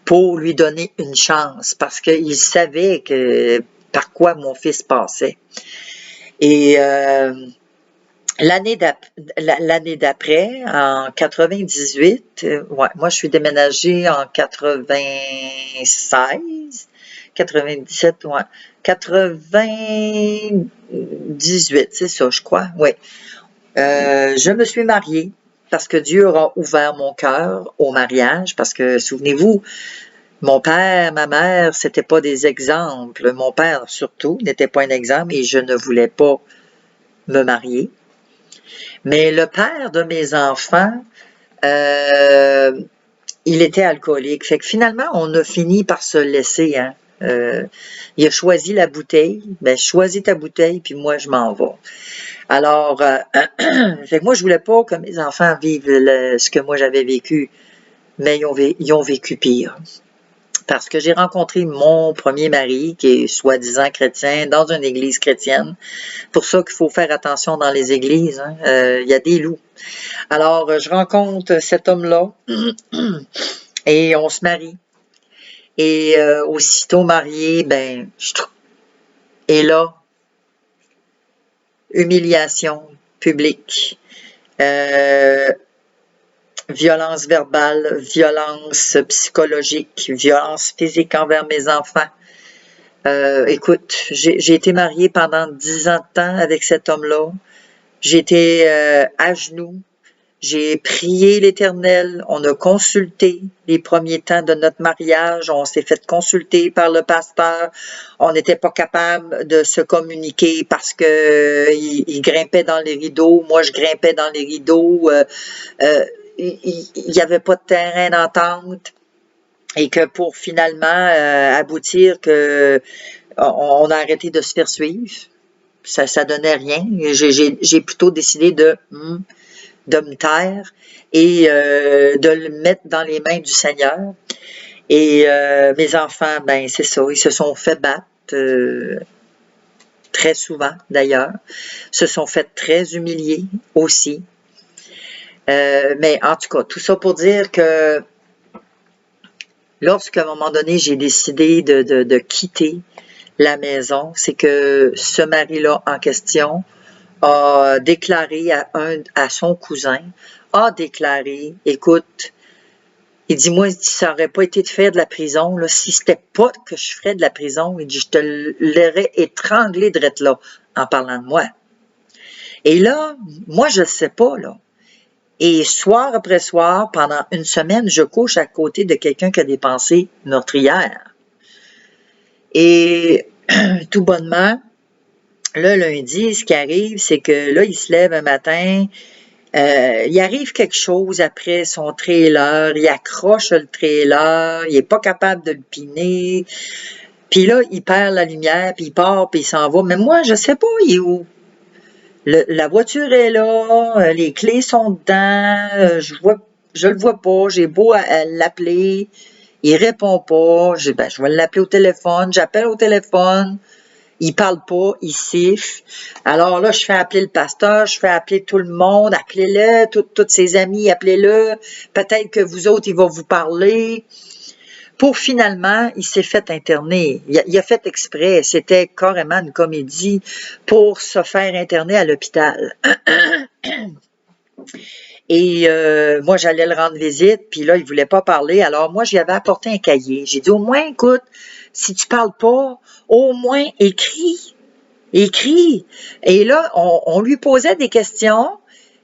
pour lui donner une chance, parce qu'il savait que par quoi mon fils passait. Et l'année d'après, en 98, ouais, moi je suis déménagée en 96, 97, ouais, 98, c'est ça, je crois, oui. Je me suis mariée parce que Dieu aura ouvert mon cœur au mariage, parce que, souvenez-vous, mon père, ma mère, c'était pas des exemples. Mon père, surtout, n'était pas un exemple et je ne voulais pas me marier. Mais le père de mes enfants, il était alcoolique. Fait que finalement, on a fini par se laisser, hein. Il a choisi la bouteille. Ben, choisis ta bouteille, puis moi, je m'en vais. Alors, fait que moi, je voulais pas que mes enfants vivent ce que moi j'avais vécu, mais ils ont vécu pire. Parce que j'ai rencontré mon premier mari, qui est soi-disant chrétien, dans une église chrétienne. Pour ça qu'il faut faire attention dans les églises, hein. Il y a des loups. Alors, je rencontre cet homme-là et on se marie. Et aussitôt marié, ben, et là, humiliation publique, violence verbale, violence psychologique, violence physique envers mes enfants. Écoute, j'ai été mariée pendant 10 ans de temps avec cet homme-là. J'ai été à genoux. J'ai prié l'Éternel, on a consulté les premiers temps de notre mariage, on s'est fait consulter par le pasteur, on n'était pas capable de se communiquer parce que il grimpait dans les rideaux, moi je grimpais dans les rideaux, il n'y avait pas de terrain d'entente et que pour finalement aboutir que on a arrêté de se faire suivre, ça donnait rien, j'ai plutôt décidé de me taire et de le mettre dans les mains du Seigneur. Et mes enfants, ben c'est ça, ils se sont fait battre, très souvent d'ailleurs, se sont fait très humilier aussi. Mais en tout cas, tout ça pour dire que lorsqu'à un moment donné, j'ai décidé de quitter la maison, c'est que ce mari-là en question a déclaré à son cousin, a déclaré, écoute, il dit, moi, ça n'aurait pas été de faire de la prison, là, si c'était pas que je ferais de la prison, il dit, je te l'aurais étranglé drette là, en parlant de moi. Et là, moi, je sais pas, là. Et soir après soir, pendant une semaine, je couche à côté de quelqu'un qui a des pensées meurtrières. Et tout bonnement, le lundi, ce qui arrive, c'est que là, il se lève un matin, il arrive quelque chose après son trailer, il accroche le trailer, il est pas capable de le piner, puis là, il perd la lumière, puis il part, puis il s'en va. Mais moi, je sais pas, il est où? La voiture est là, les clés sont dedans, je le vois pas, j'ai beau à l'appeler, il répond pas, je vais l'appeler au téléphone, j'appelle au téléphone, il parle pas, il siffle. Alors là, je fais appeler le pasteur, je fais appeler tout le monde, appelez-le, tous ses amis, appelez-le, peut-être que vous autres, il va vous parler. Pour finalement, il s'est fait interner. Il a fait exprès, c'était carrément une comédie pour se faire interner à l'hôpital. Et moi, j'allais le rendre visite, puis là, il voulait pas parler. Alors moi, j'y avais apporté un cahier. J'ai dit, au moins, écoute, si tu parles pas, au moins écris. Écris. Et là, on lui posait des questions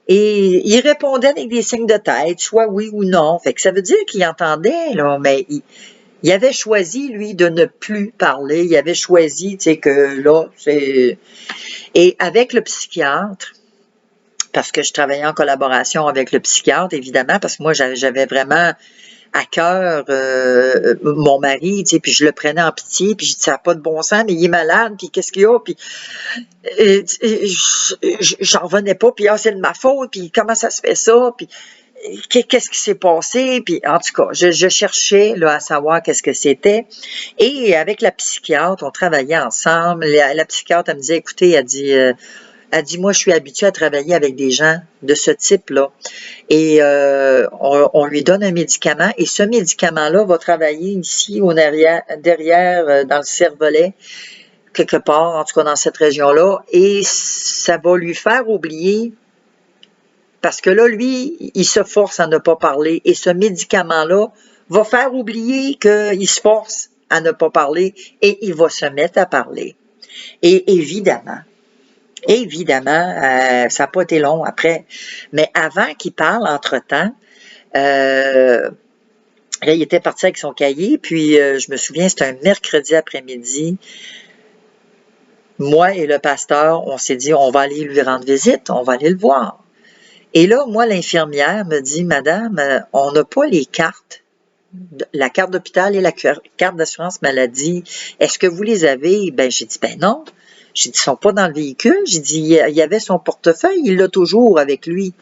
et il répondait avec des signes de tête, soit oui ou non. Fait que ça veut dire qu'il entendait, là, mais il avait choisi, lui, de ne plus parler. Il avait choisi, tu sais, que là, c'est... Et avec le psychiatre, parce que je travaillais en collaboration avec le psychiatre, évidemment, parce que moi, j'avais vraiment à cœur mon mari, tu sais, puis je le prenais en pitié, puis je dis, ça n'a pas de bon sens, mais il est malade, puis qu'est-ce qu'il y a, puis j'en revenais pas, puis c'est de ma faute, puis comment ça se fait ça, puis qu'est-ce qui s'est passé, puis en tout cas, je cherchais là, à savoir qu'est-ce que c'était, et avec la psychiatre, on travaillait ensemble, la psychiatre, elle me disait, écoutez, elle dit, moi, je suis habituée à travailler avec des gens de ce type-là. Et on lui donne un médicament. Et ce médicament-là va travailler ici, derrière dans le cervelet, quelque part, en tout cas dans cette région-là. Et ça va lui faire oublier, parce que là, lui, il se force à ne pas parler. Et ce médicament-là va faire oublier qu'il se force à ne pas parler et il va se mettre à parler. Et évidemment, Évidemment, ça n'a pas été long après. Mais avant qu'il parle, entre-temps, là, il était parti avec son cahier, puis je me souviens, c'était un mercredi après-midi. Moi et le pasteur, on s'est dit, on va aller lui rendre visite, on va aller le voir. Et là, moi, l'infirmière me dit, Madame, on n'a pas les cartes, la carte d'hôpital et la carte d'assurance maladie. Est-ce que vous les avez? Ben, j'ai dit, ben non. J'ai dit, ils sont pas dans le véhicule. J'ai dit, il y avait son portefeuille, il l'a toujours avec lui.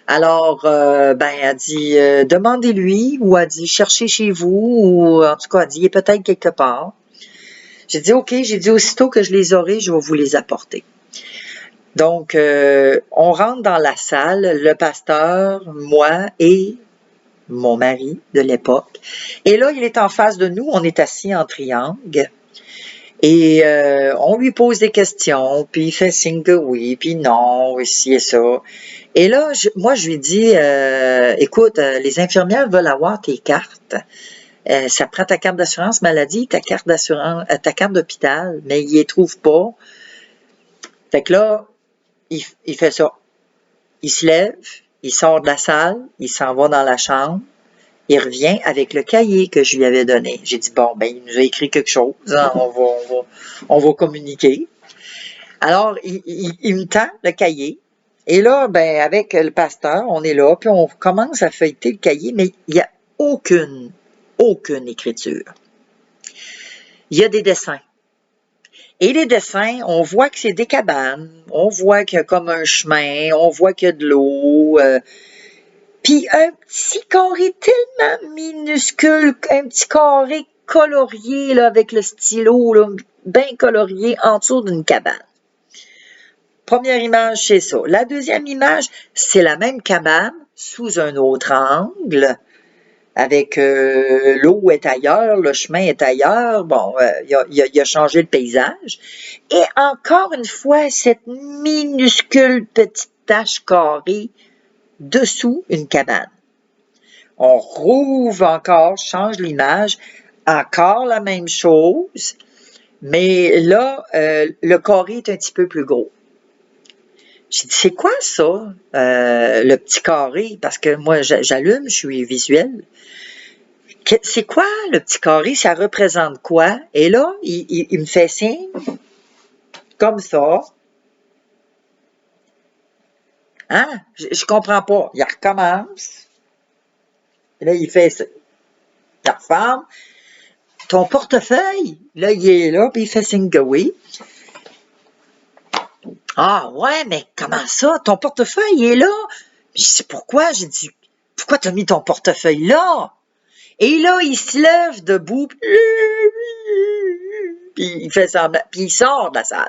Alors, ben, elle dit, demandez-lui, ou elle dit, cherchez chez vous, ou en tout cas, elle dit, il est peut-être quelque part. J'ai dit, OK, j'ai dit, aussitôt que je les aurai, je vais vous les apporter. Donc, on rentre dans la salle, le pasteur, moi et mon mari de l'époque. Et là, il est en face de nous, on est assis en triangle. Et on lui pose des questions, puis il fait signe que oui, puis non, ici et ça. Et là, moi, je lui dis, écoute, les infirmières veulent avoir tes cartes. Ça prend ta carte d'assurance maladie, ta carte d'assurance, ta carte d'hôpital, mais ils les trouvent pas. Fait que là, il fait ça. Il se lève, il sort de la salle, il s'en va dans la chambre, il revient avec le cahier que je lui avais donné. J'ai dit, bon, ben, il nous a écrit quelque chose, hein, on va communiquer. Alors, il me tend le cahier. Et là, ben, avec le pasteur, on est là, puis on commence à feuilleter le cahier, mais il n'y a aucune écriture. Il y a des dessins. Et les dessins, on voit que c'est des cabanes, on voit qu'il y a comme un chemin, on voit qu'il y a de l'eau, puis un petit carré tellement minuscule, un petit carré colorié là, avec le stylo là, bien colorié en dessous d'une cabane. Première image, c'est ça. La deuxième image, c'est la même cabane sous un autre angle, avec l'eau est ailleurs, le chemin est ailleurs. Bon, il a changé le paysage. Et encore une fois, cette minuscule petite tache carrée dessous une cabane. On rouvre encore, change l'image, encore la même chose, mais là, le carré est un petit peu plus gros. J'ai dit, c'est quoi ça, le petit carré? Parce que moi, j'allume, je suis visuel. C'est quoi le petit carré? Ça représente quoi? Et là, il me fait signe, comme ça. Hein? Je comprends pas. Il recommence. Et là, il fait ça. Il referme. Ton portefeuille, là, il est là, puis il fait signe que oui. Ah, ouais, mais comment ça? Ton portefeuille est là? Je sais pourquoi. J'ai dit, pourquoi t'as mis ton portefeuille là? Et là, il se lève debout, puis il fait semblant, puis il sort de la salle.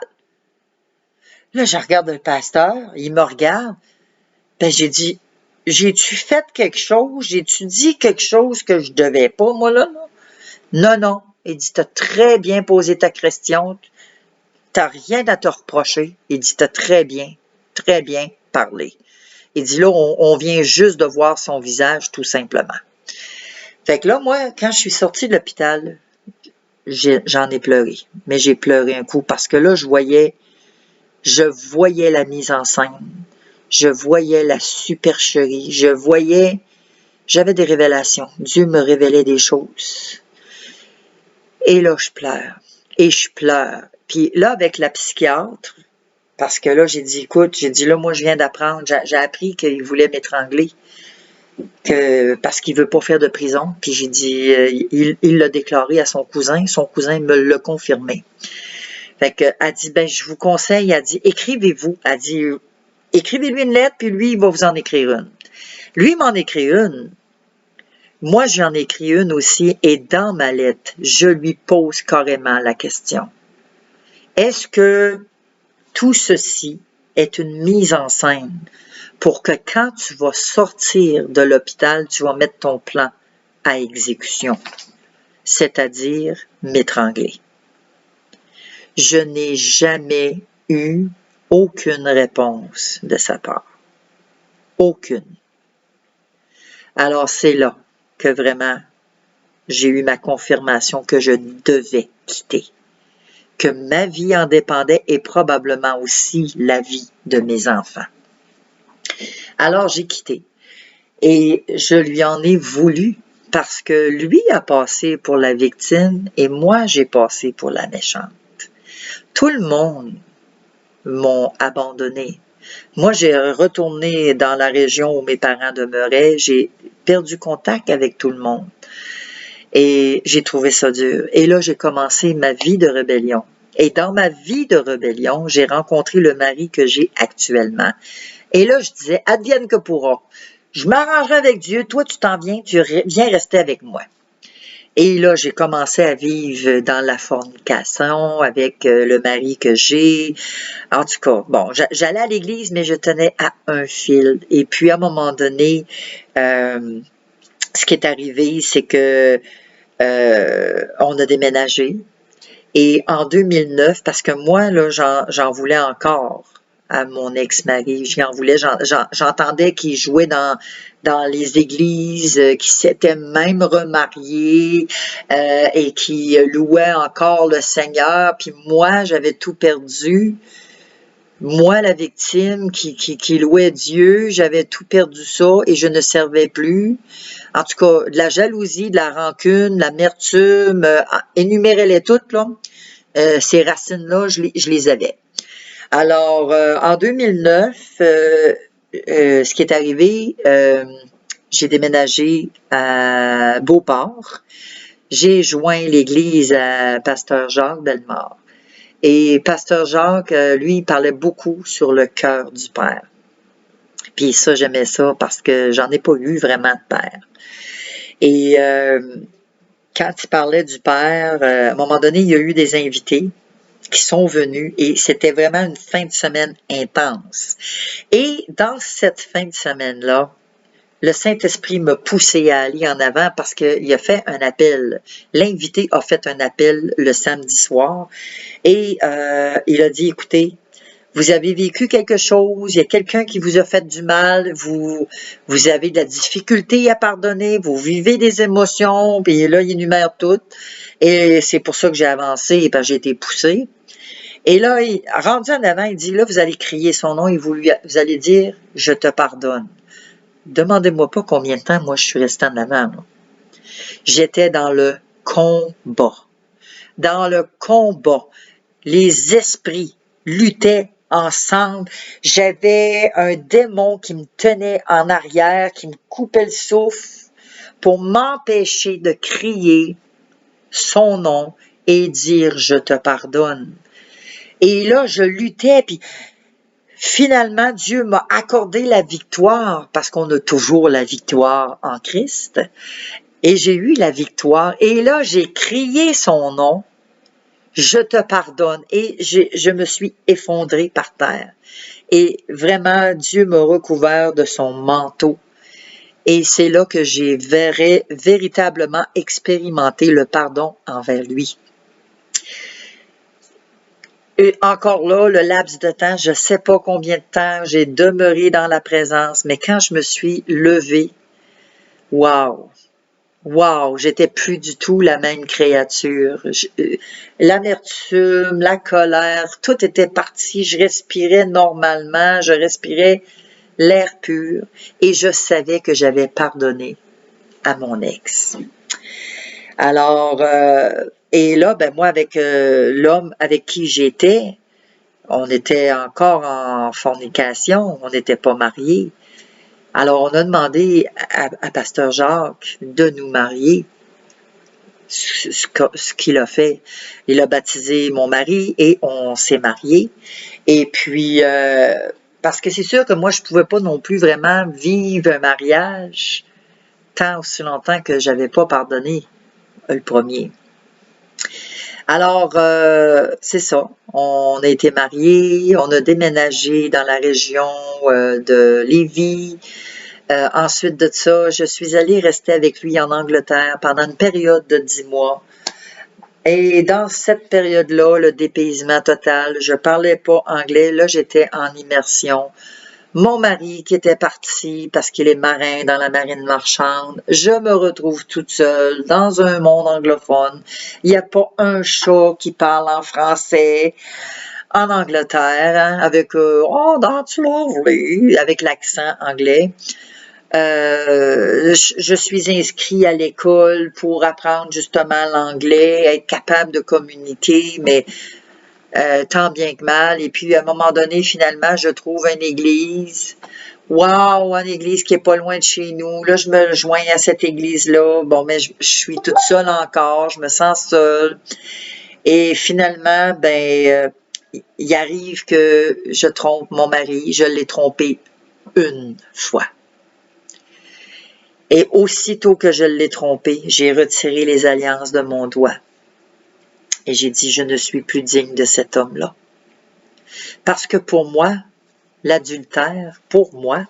Là, je regarde le pasteur, il me regarde. Ben, j'ai dit, j'ai-tu fait quelque chose? J'ai-tu dit quelque chose que je devais pas, moi, là? Non, non. Il dit, t'as très bien posé ta question. T'as rien à te reprocher. Il dit, t'as très bien parlé. Il dit, là, on vient juste de voir son visage, tout simplement. Fait que là, moi, quand je suis sortie de l'hôpital, j'en ai pleuré. Mais j'ai pleuré un coup parce que là, je voyais la mise en scène. Je voyais la supercherie. J'avais des révélations. Dieu me révélait des choses. Et là, je pleure. Et je pleure. Puis là, avec la psychiatre, parce que là, j'ai dit, écoute, là, moi, je viens d'apprendre, j'ai appris qu'il voulait m'étrangler, parce qu'il veut pas faire de prison. Puis j'ai dit, il l'a déclaré à son cousin me l'a confirmé. Fait que, elle dit, ben, je vous conseille, elle dit, écrivez-vous. Elle dit, écrivez-lui une lettre, puis lui, il va vous en écrire une. Lui, il m'en écrit une. Moi, j'en ai écrit une aussi, et dans ma lettre, je lui pose carrément la question. Est-ce que tout ceci est une mise en scène pour que quand tu vas sortir de l'hôpital, tu vas mettre ton plan à exécution, c'est-à-dire m'étrangler? Je n'ai jamais eu aucune réponse de sa part. Aucune. Alors c'est là que vraiment j'ai eu ma confirmation que je devais quitter. que ma vie en dépendait et probablement aussi la vie de mes enfants. Alors j'ai quitté et je lui en ai voulu parce que lui a passé pour la victime et moi j'ai passé pour la méchante. Tout le monde m'ont abandonné. Moi, j'ai retourné dans la région où mes parents demeuraient. J'ai perdu contact avec tout le monde. Et j'ai trouvé ça dur. Et là, j'ai commencé ma vie de rébellion. Et dans ma vie de rébellion, j'ai rencontré le mari que j'ai actuellement. Et là, je disais, advienne que pourra. Je m'arrangerai avec Dieu. Toi, tu t'en viens, tu viens rester avec moi. Et là, j'ai commencé à vivre dans la fornication avec le mari que j'ai. En tout cas, bon, j'allais à l'église, mais je tenais à un fil. Et puis, à un moment donné, ce qui est arrivé, c'est que on a déménagé. Et en 2009, parce que moi, là, j'en voulais encore à mon ex-mari. J'en voulais, j'entendais qu'il jouait dans les églises, qu'il s'était même remarié et qu'il louait encore le Seigneur. Puis moi, j'avais tout perdu. Moi, la victime qui louait Dieu, j'avais tout perdu ça et je ne servais plus. En tout cas, de la jalousie, de la rancune, l'amertume, énumérez-les toutes, là. Ces racines-là, je les avais. Alors, en 2009, ce qui est arrivé, j'ai déménagé à Beauport. J'ai joint l'église à Pasteur Jacques Bellemare. Et Pasteur Jacques, lui, il parlait beaucoup sur le cœur du Père. Puis ça, j'aimais ça parce que j'en ai pas eu vraiment de père. Et quand il parlait du Père, à un moment donné, il y a eu des invités qui sont venus et c'était vraiment une fin de semaine intense. Et dans cette fin de semaine-là, le Saint-Esprit m'a poussé à aller en avant parce qu'il a fait un appel. L'invité a fait un appel le samedi soir et il a dit, écoutez, vous avez vécu quelque chose, il y a quelqu'un qui vous a fait du mal, vous avez de la difficulté à pardonner, vous vivez des émotions, puis là, il énumère tout. Et c'est pour ça que j'ai avancé, parce que j'ai été poussé. Et là, rendu en avant, il dit, là, vous allez crier son nom et vous allez dire, je te pardonne. Demandez-moi pas combien de temps, moi, je suis resté en avant. J'étais dans le combat. Dans le combat. Les esprits luttaient ensemble. J'avais un démon qui me tenait en arrière, qui me coupait le souffle pour m'empêcher de crier son nom et dire « je te pardonne ». Et là, je luttais, puis finalement, Dieu m'a accordé la victoire, parce qu'on a toujours la victoire en Christ. Et j'ai eu la victoire. Et là, j'ai crié son nom. Je te pardonne. Et je me suis effondrée par terre. Et vraiment, Dieu m'a recouvert de son manteau. Et c'est là que j'ai véritablement expérimenté le pardon envers lui. Et encore là, le laps de temps, je ne sais pas combien de temps j'ai demeuré dans la présence, mais quand je me suis levée, wow! Wow, j'étais plus du tout la même créature. L'amertume, la colère, tout était parti. Je respirais normalement, je respirais l'air pur et je savais que j'avais pardonné à mon ex. Alors, et là, ben moi, avec l'homme avec qui j'étais, on était encore en fornication, on n'était pas mariés. Alors, on a demandé à Pasteur Jacques de nous marier, ce qu'il a fait. Il a baptisé mon mari et on s'est mariés. Et puis, parce que c'est sûr que moi, je ne pouvais pas non plus vraiment vivre un mariage tant aussi longtemps que je n'avais pas pardonné le premier. Alors, c'est ça. On a été mariés, on a déménagé dans la région de Lévis. Ensuite de ça, je suis allée rester avec lui en Angleterre pendant une période de 10 mois. Et dans cette période-là, le dépaysement total, je parlais pas anglais. Là, j'étais en immersion Mon mari qui était parti parce qu'il est marin dans la marine marchande. Je me retrouve toute seule dans un monde anglophone. Il n'y a pas un chat qui parle en français en Angleterre, hein, avec oh, that's lovely, avec l'accent anglais. Je suis inscrit à l'école pour apprendre justement l'anglais, être capable de communiquer, mais tant bien que mal. Et puis, à un moment donné, finalement, je trouve une église. Wow, une église qui est pas loin de chez nous. Là, je me joins à cette église-là. Bon, mais je suis toute seule encore. Je me sens seule. Et finalement, il arrive que je trompe mon mari. Je l'ai trompé une fois. Et aussitôt que je l'ai trompé, j'ai retiré les alliances de mon doigt. Et j'ai dit, je ne suis plus digne de cet homme-là. Parce que pour moi, l'adultère, pour moi,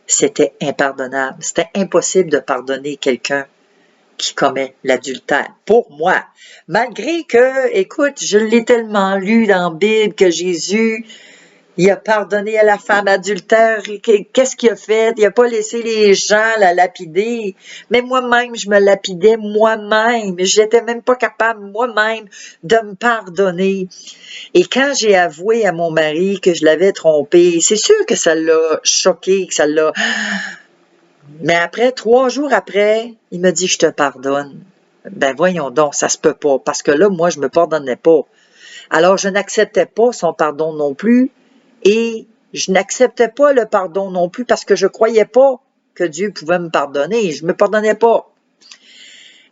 c'était impardonnable. C'était impossible de pardonner quelqu'un qui commet l'adultère. Pour moi. Malgré que, écoute, je l'ai tellement lu dans la Bible que Jésus, il a pardonné à la femme adultère. Qu'est-ce qu'il a fait? Il n'a pas laissé les gens la lapider. Mais moi-même, je me lapidais moi-même. J'étais même pas capable moi-même de me pardonner. Et quand j'ai avoué à mon mari que je l'avais trompé, c'est sûr que ça l'a choqué, que ça l'a... Mais après, 3 jours après, il me dit, je te pardonne. Ben voyons donc, ça se peut pas. Parce que là, moi, je me pardonnais pas. Alors, je n'acceptais pas son pardon non plus. Et je n'acceptais pas le pardon non plus parce que je croyais pas que Dieu pouvait me pardonner. Je me pardonnais pas.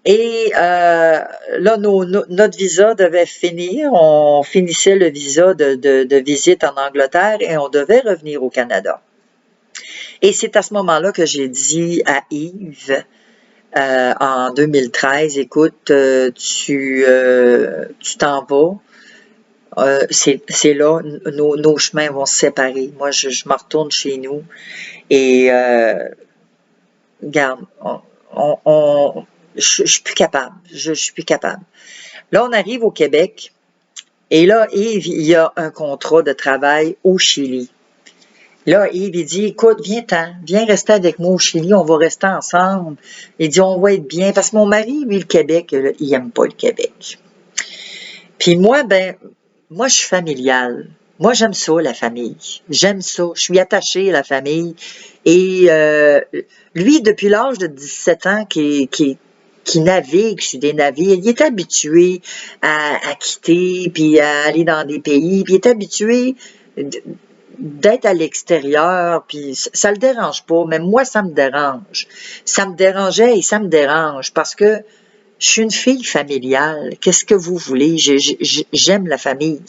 Et là, notre visa devait finir. On finissait le visa de visite en Angleterre et on devait revenir au Canada. Et c'est à ce moment-là que j'ai dit à Yves, en 2013, écoute, tu t'en vas. C'est là, nos chemins vont se séparer. Moi, je me retourne chez nous et regarde, je suis plus capable. Je suis plus capable. Là, on arrive au Québec et là, Yves, il y a un contrat de travail au Chili. Là, Yves, il dit, écoute, viens rester avec moi au Chili, on va rester ensemble. Il dit, on va être bien. Parce que mon mari, lui, le Québec, là, il aime pas le Québec. Puis moi, moi, je suis familiale. Moi, j'aime ça, la famille. J'aime ça. Je suis attachée à la famille. Et lui, depuis l'âge de 17 ans, qui navigue sur des navires, il est habitué à quitter, puis à aller dans des pays, puis il est habitué d'être à l'extérieur, puis ça le dérange pas, mais moi, ça me dérange. Ça me dérangeait et ça me dérange parce que je suis une fille familiale. Qu'est-ce que vous voulez? J'aime la famille.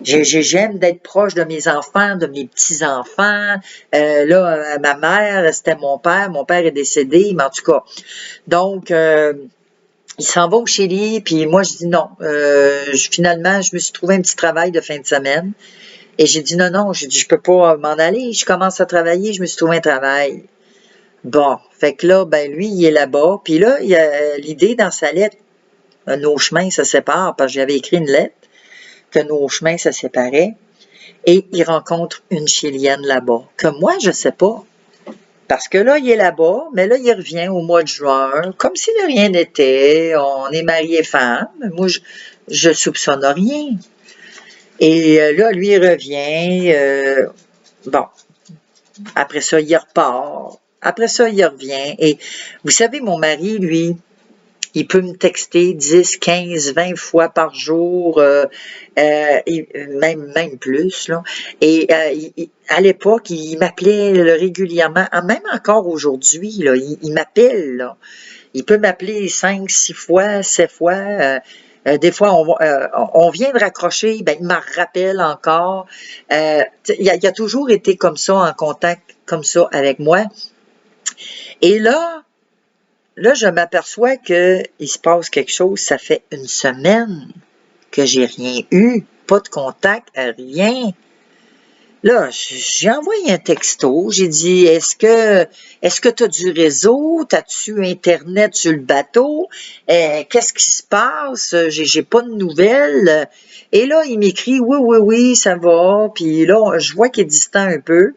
J'aime d'être proche de mes enfants, de mes petits-enfants. Ma mère, c'était mon père. Mon père est décédé, mais en tout cas. Donc, il s'en va au Chili, puis moi, je dis non. Finalement, je me suis trouvé un petit travail de fin de semaine. Et j'ai dit non, j'ai dit je peux pas m'en aller, je commence à travailler, je me suis trouvé un travail. Bon, fait que là, lui, il est là-bas, puis là, il y a l'idée dans sa lettre, nos chemins se séparent, parce que j'avais écrit une lettre, que nos chemins se séparaient, et il rencontre une Chilienne là-bas, que moi, je sais pas. Parce que là, il est là-bas, mais là, il revient au mois de juin, comme si de rien n'était, on est mariés femmes, moi, je soupçonne rien. Et là, lui, il revient. Bon, après ça, il repart. Après ça, il revient. Et vous savez, mon mari, lui, il peut me texter 10, 15, 20 fois par jour, et même plus. Là. Et à l'époque, il m'appelait régulièrement, même encore aujourd'hui, là, il m'appelle. Là. Il peut m'appeler 5, 6 fois, 7 fois. Des fois, on vient de raccrocher, il me rappelle encore. Il a toujours été comme ça, en contact comme ça avec moi. Et là, je m'aperçois qu'il se passe quelque chose. Ça fait une semaine que j'ai rien eu, pas de contact, rien. Là, j'ai envoyé un texto, j'ai dit, est-ce que tu as du réseau? T'as-tu Internet sur le bateau? Qu'est-ce qui se passe? J'ai pas de nouvelles. Et là, il m'écrit, oui, ça va. Puis là, je vois qu'il est distant un peu.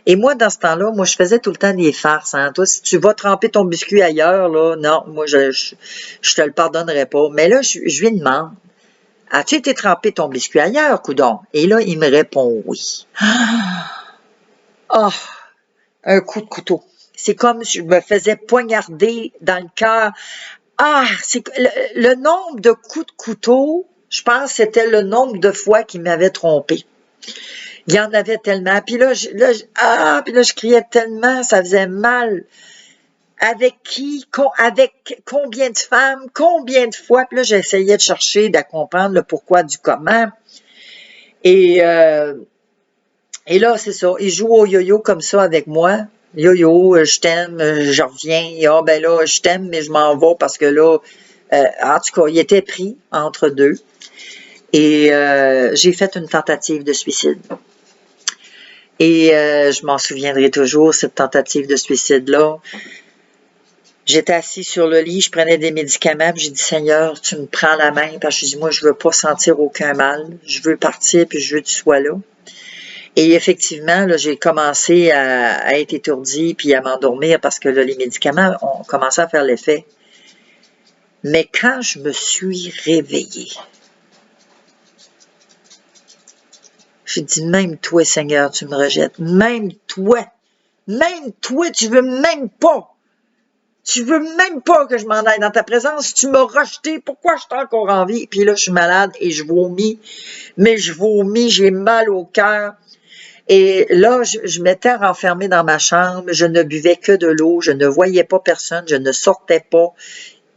Et moi, dans ce temps-là, moi, je faisais tout le temps des farces. Hein. Toi, si tu vas tremper ton biscuit ailleurs, là, non, moi, je te le pardonnerai pas. Mais là, je lui demande, as-tu été tremper ton biscuit ailleurs, coudon? Et là, il me répond oui. Ah! Oh, un coup de couteau. C'est comme si je me faisais poignarder dans le cœur. Ah! C'est le nombre de coups de couteau, je pense que c'était le nombre de fois qu'il m'avait trompé. Il y en avait tellement. Puis là, puis là, je criais tellement, ça faisait mal. Avec qui? Avec combien de femmes? Combien de fois? Puis là, j'essayais de chercher, de comprendre le pourquoi du comment. Et là, c'est ça. Il joue au yo-yo comme ça avec moi. Yo-yo, je t'aime, je reviens. Ah, ben là, je t'aime, mais je m'en vais parce que là, en tout cas, il était pris entre deux. Et j'ai fait une tentative de suicide. Et je m'en souviendrai toujours, cette tentative de suicide-là. J'étais assis sur le lit, je prenais des médicaments, puis j'ai dit, Seigneur, tu me prends la main, parce que je dis, moi, je veux pas sentir aucun mal. Je veux partir, puis je veux que tu sois là. Et effectivement, là, j'ai commencé à être étourdie, puis à m'endormir, parce que là, les médicaments ont commencé à faire l'effet. Mais quand je me suis réveillée, j'ai dit, même toi, Seigneur, tu me rejettes. Même toi, tu veux même pas. Tu veux même pas que je m'en aille dans ta présence. Tu m'as rejeté. Pourquoi je suis encore en vie? Puis là, je suis malade et je vomis. Mais je vomis, j'ai mal au cœur. Et là, je m'étais renfermée dans ma chambre. Je ne buvais que de l'eau. Je ne voyais pas personne. Je ne sortais pas.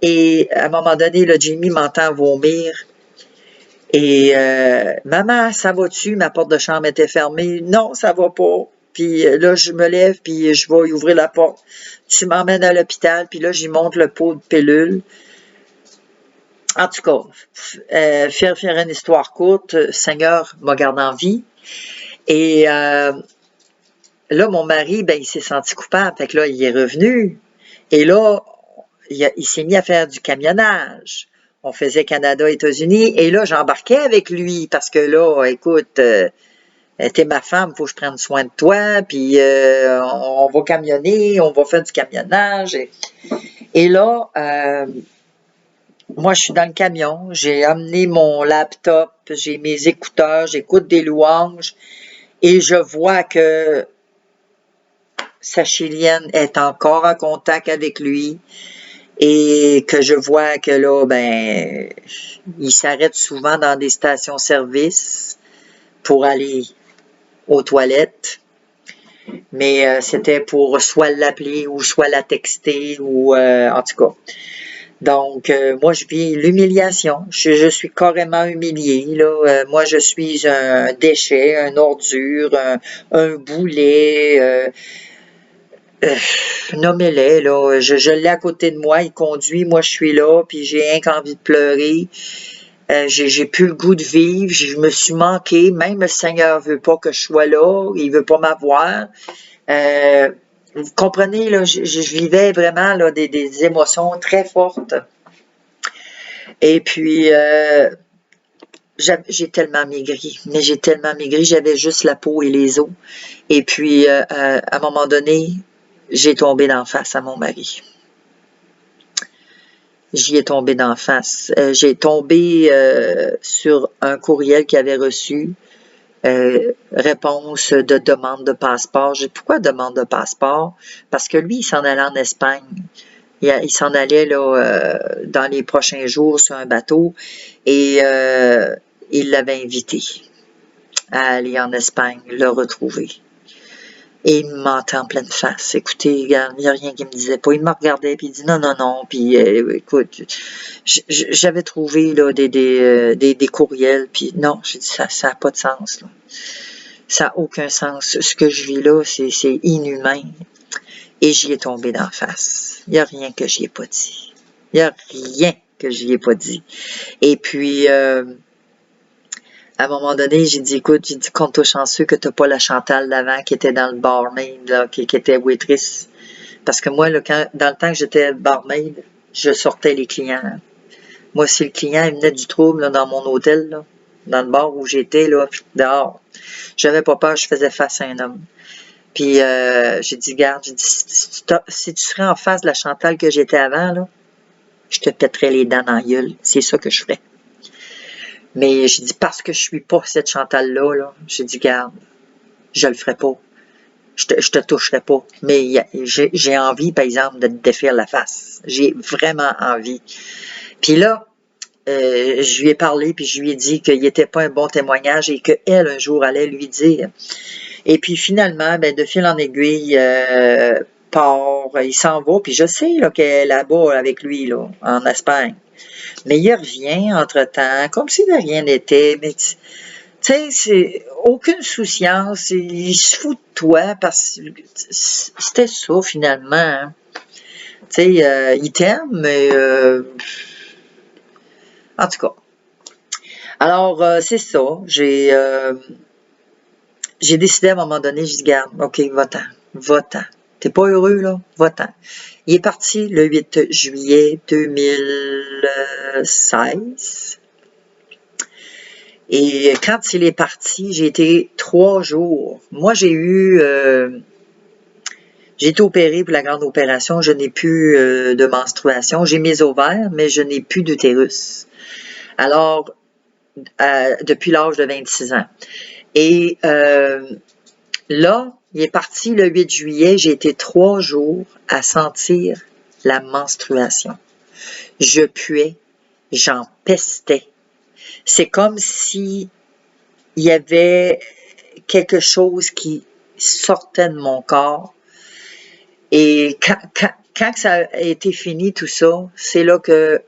Et à un moment donné, le Jimmy m'entend vomir. Et maman, ça va-tu? Ma porte de chambre était fermée. Non, ça va pas. Puis là, je me lève, puis je vais ouvrir la porte. Tu m'emmènes à l'hôpital, puis là, j'y monte le pot de pilule. En tout cas, faire une histoire courte, Seigneur m'a gardé en vie. Et là, mon mari, ben, il s'est senti coupable. Fait que là, il est revenu. Et là, il s'est mis à faire du camionnage. On faisait Canada-États-Unis. Et là, j'embarquais avec lui parce que là, écoute... t'es ma femme, faut que je prenne soin de toi, puis on va camionner, on va faire du camionnage. Et là, moi, je suis dans le camion, j'ai amené mon laptop, j'ai mes écouteurs, j'écoute des louanges, et je vois que sa Chilienne est encore en contact avec lui, et que je vois que là, ben, il s'arrête souvent dans des stations-service pour aller aux toilettes. Mais c'était pour soit l'appeler ou soit la texter ou en tout cas. Donc, moi, je vis l'humiliation. Je suis carrément humiliée. Là. Moi, je suis un déchet, une ordure, un boulet. Nommez-les, là. Je l'ai à côté de moi, il conduit, moi je suis là, puis j'ai rien qu'envie de pleurer. J'ai plus le goût de vivre, je me suis manqué, même le Seigneur veut pas que je sois là, il veut pas m'avoir. Vous comprenez, là, je vivais vraiment là, des émotions très fortes. Et puis, j'ai tellement maigri, mais j'ai tellement maigri, j'avais juste la peau et les os. Et puis, à un moment donné, j'ai tombé d'en face à mon mari. J'y ai tombé d'en face. J'ai tombé sur un courriel qu'il avait reçu. Réponse de demande de passeport. J'ai dit, pourquoi demande de passeport? Parce que lui, il s'en allait en Espagne. Il s'en allait là, dans les prochains jours sur un bateau et il l'avait invité à aller en Espagne, le retrouver. Et il me mentait en pleine face. Écoutez, il n'y a rien qu'il me disait pas. Il me regardait, puis il dit non, non, non. Puis écoute, j'avais trouvé là, des courriels, puis non, j'ai dit ça n'a pas de sens. Là. Ça n'a aucun sens. Ce que je vis là, c'est inhumain. Et j'y ai tombé d'en face. Il n'y a rien que j'y ai pas dit. Il n'y a rien que j'y ai pas dit. Et puis... à un moment donné, j'ai dit, écoute, j'ai dit, compte-toi chanceux que t'as pas la Chantal d'avant qui était dans le barmaid, là, qui était waitress. Parce que moi, là, dans le temps que j'étais barmaid, je sortais les clients. Moi, si le client il venait du trouble là, dans mon hôtel, là, dans le bar où j'étais, là, dehors, j'avais pas peur, je faisais face à un homme. Puis j'ai dit, garde, j'ai dit, si tu serais en face de la Chantal que j'étais avant, là, je te pèterais les dents dans la gueule. C'est ça que je ferais. Mais j'ai dit, parce que je suis pas cette Chantal-là, là, j'ai dit, garde, je le ferai pas. Je te toucherai pas. Mais j'ai envie, par exemple, de te défaire la face. J'ai vraiment envie. Puis là, je lui ai parlé, puis je lui ai dit qu'il n'était pas un bon témoignage et qu'elle, un jour, allait lui dire. Et puis finalement, ben, de fil en aiguille, il s'en va, puis je sais là, qu'elle est là-bas avec lui, là, en Espagne. Mais il revient entre-temps, comme si de rien n'était, mais tu sais, c'est aucune souciance, il se fout de toi, parce que c'était ça, finalement. Hein. Tu sais, il t'aime, mais en tout cas. Alors, c'est ça, j'ai décidé à un moment donné, je dis, garde, ok, va-t'en. T'es pas heureux, là? Va-t'en. Il est parti le 8 juillet 2016. Et quand il est parti, j'ai été 3 jours. Moi, j'ai été opérée pour la grande opération. Je n'ai plus de menstruation. J'ai mes ovaires, mais je n'ai plus d'utérus. Alors, depuis l'âge de 26 ans. Et là, il est parti le 8 juillet. J'ai été 3 jours à sentir la menstruation. Je puais, j'en pestais. C'est comme si il y avait quelque chose qui sortait de mon corps. Et quand ça a été fini, tout ça, c'est là que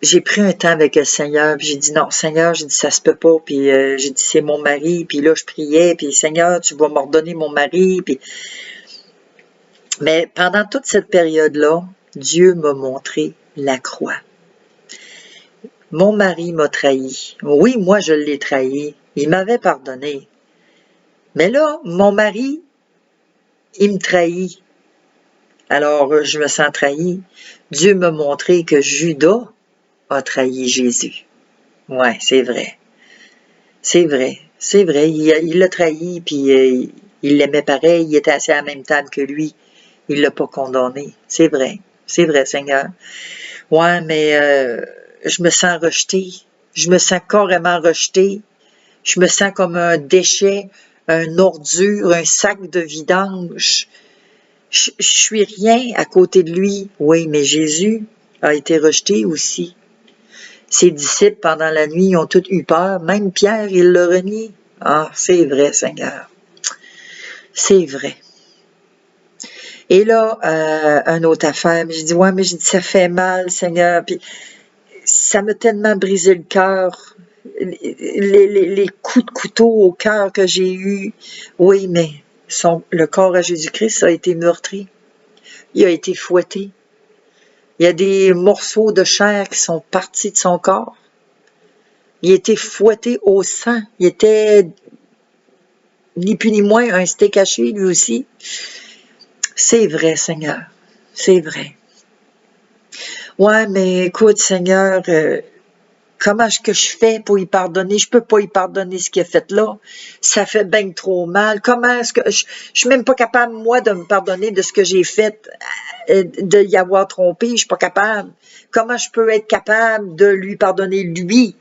j'ai pris un temps avec le Seigneur, puis j'ai dit, non, Seigneur, j'ai dit, ça se peut pas, puis j'ai dit, c'est mon mari, puis là, je priais, puis Seigneur, tu vas m'ordonner mon mari, puis... Mais pendant toute cette période-là, Dieu m'a montré la croix. Mon mari m'a trahi. Oui, moi, je l'ai trahi. Il m'avait pardonné. Mais là, mon mari, il me trahit. Alors, je me sens trahi. Dieu m'a montré que Judas a trahi Jésus. Ouais, c'est vrai. C'est vrai. C'est vrai. Il l'a trahi, puis il l'aimait pareil. Il était assis à la même table que lui. Il l'a pas condamné. C'est vrai. C'est vrai, Seigneur. Ouais, mais je me sens rejetée. Je me sens carrément rejetée. Je me sens comme un déchet, un ordure, un sac de vidange. Je suis rien à côté de lui. Oui, mais Jésus a été rejeté aussi. Ses disciples, pendant la nuit, ont tous eu peur. Même Pierre, il l'a renié. Ah, c'est vrai, Seigneur. C'est vrai. Et là, une autre affaire, j'ai dit, ouais, mais j'ai dit, ça fait mal, Seigneur. Puis, ça m'a tellement brisé le cœur. Les coups de couteau au cœur que j'ai eus. Oui, mais le corps à Jésus-Christ a été meurtri. Il a été fouetté. Il y a des morceaux de chair qui sont partis de son corps. Il a été fouetté au sang. Il était ni plus ni moins un steak haché, lui aussi. C'est vrai, Seigneur. C'est vrai. Ouais, mais écoute, Seigneur, comment est-ce que je fais pour y pardonner? Je peux pas y pardonner ce qu'il a fait là. Ça fait bien trop mal. Comment est-ce que... Je suis même pas capable, moi, de me pardonner de ce que j'ai fait, de y avoir trompé. Je suis pas capable. Comment je peux être capable de lui pardonner lui?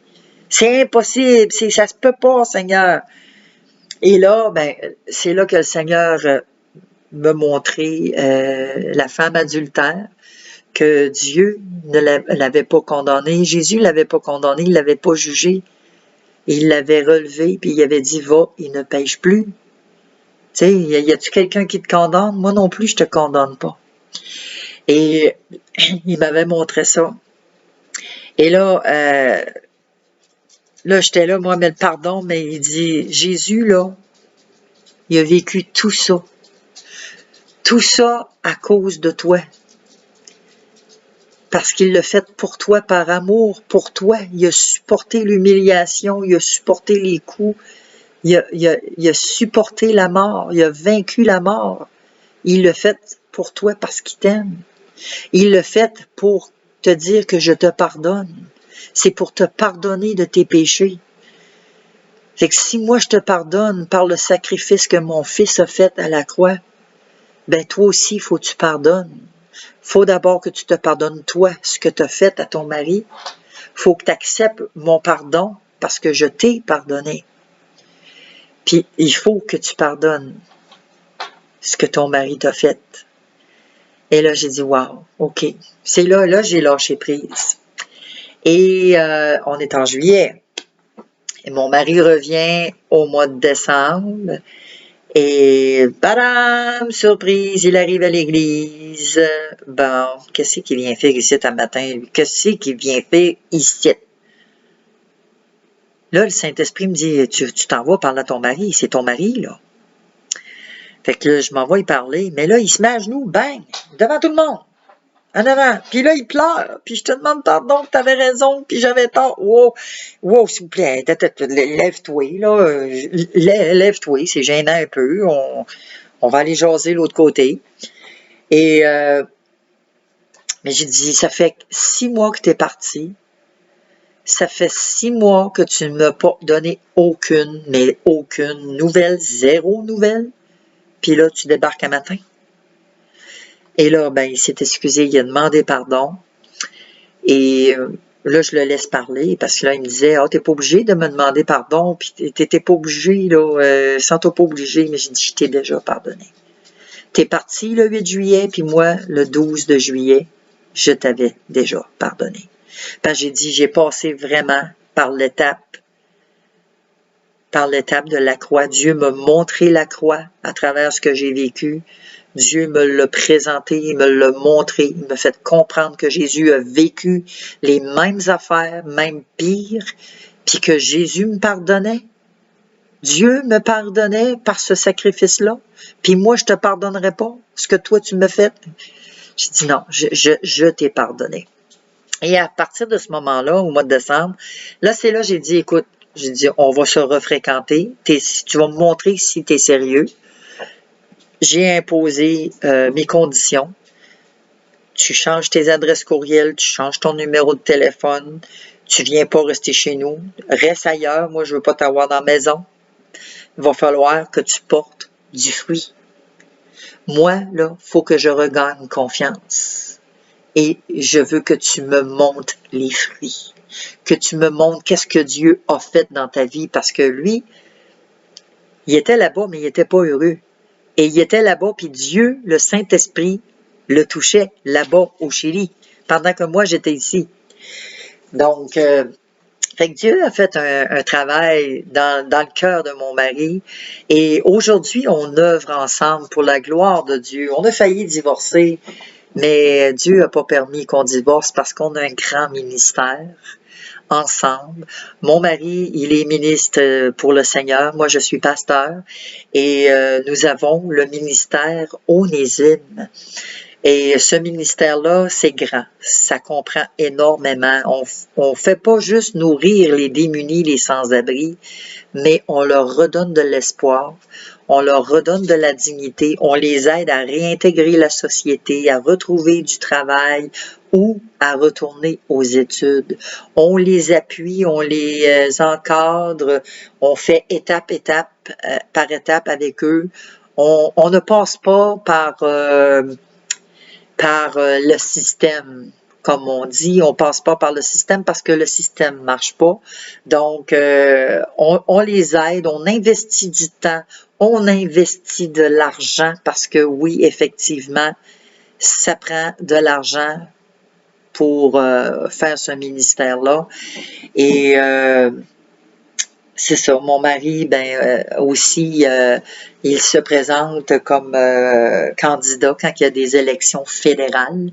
C'est impossible. Ça se peut pas, Seigneur. Et là, ben, c'est là que le Seigneur m'a montré la femme adultère, que Dieu ne l'avait pas condamnée. Jésus l'avait pas condamné, il l'avait pas jugé. Il l'avait relevé, puis il avait dit, va, il ne pêche plus. Tu sais, y a-tu quelqu'un qui te condamne? Moi non plus, je te condamne pas. Et il m'avait montré ça. Et là, j'étais là, moi, mais le pardon, mais il dit, Jésus, là, il a vécu tout ça. Tout ça à cause de toi. Parce qu'il l'a fait pour toi, par amour pour toi. Il a supporté l'humiliation, il a supporté les coups, il a supporté la mort, il a vaincu la mort. Il l'a fait pour toi parce qu'il t'aime. Il l'a fait pour te dire que je te pardonne. C'est pour te pardonner de tes péchés. Fait que si moi je te pardonne par le sacrifice que mon fils a fait à la croix, ben toi aussi, il faut que tu pardonnes. Faut d'abord que tu te pardonnes toi, ce que tu as fait à ton mari. Faut que tu acceptes mon pardon parce que je t'ai pardonné. Puis il faut que tu pardonnes ce que ton mari t'a fait. Et là, j'ai dit, wow, OK. C'est là, j'ai lâché prise. Et on est en juillet. Et mon mari revient au mois de décembre. Et badam, surprise, il arrive à l'église. Bon, qu'est-ce qu'il vient faire ici un matin? Qu'est-ce qu'il vient faire ici? Là, le Saint-Esprit me dit, tu t'en vas parler à ton mari, c'est ton mari, là. Fait que là, je m'en vais y parler, mais là, il se met à genoux, bang, devant tout le monde, en avant. Puis là, il pleure, puis je te demande pardon, que t'avais raison, puis j'avais tort. Wow, wow, s'il vous plaît, lève-toi, là, lève-toi, c'est gênant un peu, on va aller jaser l'autre côté. Et, mais j'ai dit, ça fait 6 mois que t'es parti, ça fait 6 mois que tu ne m'as pas donné aucune, mais aucune nouvelle, zéro nouvelle. Puis là, tu débarques un matin. Et là, ben, il s'est excusé, il a demandé pardon. Et là, je le laisse parler parce que là, il me disait, t'es pas obligé de me demander pardon, puis t'étais pas obligé, là, sans t'as pas obligé. Mais j'ai dit, je t'ai déjà pardonné. T'es parti le 8 juillet, puis moi, le 12 de juillet, je t'avais déjà pardonné. Parce que j'ai dit, j'ai passé vraiment par l'étape de la croix. Dieu m'a montré la croix à travers ce que j'ai vécu. Dieu me l'a présenté, il me l'a montré, il m'a fait comprendre que Jésus a vécu les mêmes affaires, même pire, puis que Jésus me pardonnait. Dieu me pardonnait par ce sacrifice-là, puis moi, je te pardonnerai pas ce que toi, tu me fais. J'ai dit non, je t'ai pardonné. Et à partir de ce moment-là, au mois de décembre, là, c'est là, j'ai dit, écoute, j'ai dit, on va se refréquenter, tu vas me montrer si tu es sérieux. J'ai imposé mes conditions. Tu changes tes adresses courriel, tu changes ton numéro de téléphone, tu viens pas rester chez nous, reste ailleurs, moi je veux pas t'avoir dans la maison. Il va falloir que tu portes du fruit. Moi, là, faut que je regagne confiance. Et je veux que tu me montres les fruits. Que tu me montres qu'est-ce que Dieu a fait dans ta vie. Parce que lui, il était là-bas, mais il n'était pas heureux. Et il était là-bas, puis Dieu, le Saint-Esprit, le touchait là-bas au Chili, pendant que moi, j'étais ici. Donc, fait que Dieu a fait un travail dans le cœur de mon mari. Et aujourd'hui, on œuvre ensemble pour la gloire de Dieu. On a failli divorcer, mais Dieu n'a pas permis qu'on divorce parce qu'on a un grand ministère ensemble. Mon mari, il est ministre pour le Seigneur. Moi, je suis pasteur. Et nous avons le ministère Onésime. Et ce ministère-là, c'est grand. Ça comprend énormément. On fait pas juste nourrir les démunis, les sans-abri, mais on leur redonne de l'espoir, on leur redonne de la dignité, on les aide à réintégrer la société, à retrouver du travail ou à retourner aux études. On les appuie, on les encadre, on fait étape par étape avec eux. On ne passe pas par le système. Comme on dit, on passe pas par le système parce que le système marche pas. Donc, on les aide, on investit du temps, on investit de l'argent parce que oui, effectivement, ça prend de l'argent pour faire ce ministère-là. Et c'est ça, mon mari, aussi, il se présente comme candidat quand il y a des élections fédérales.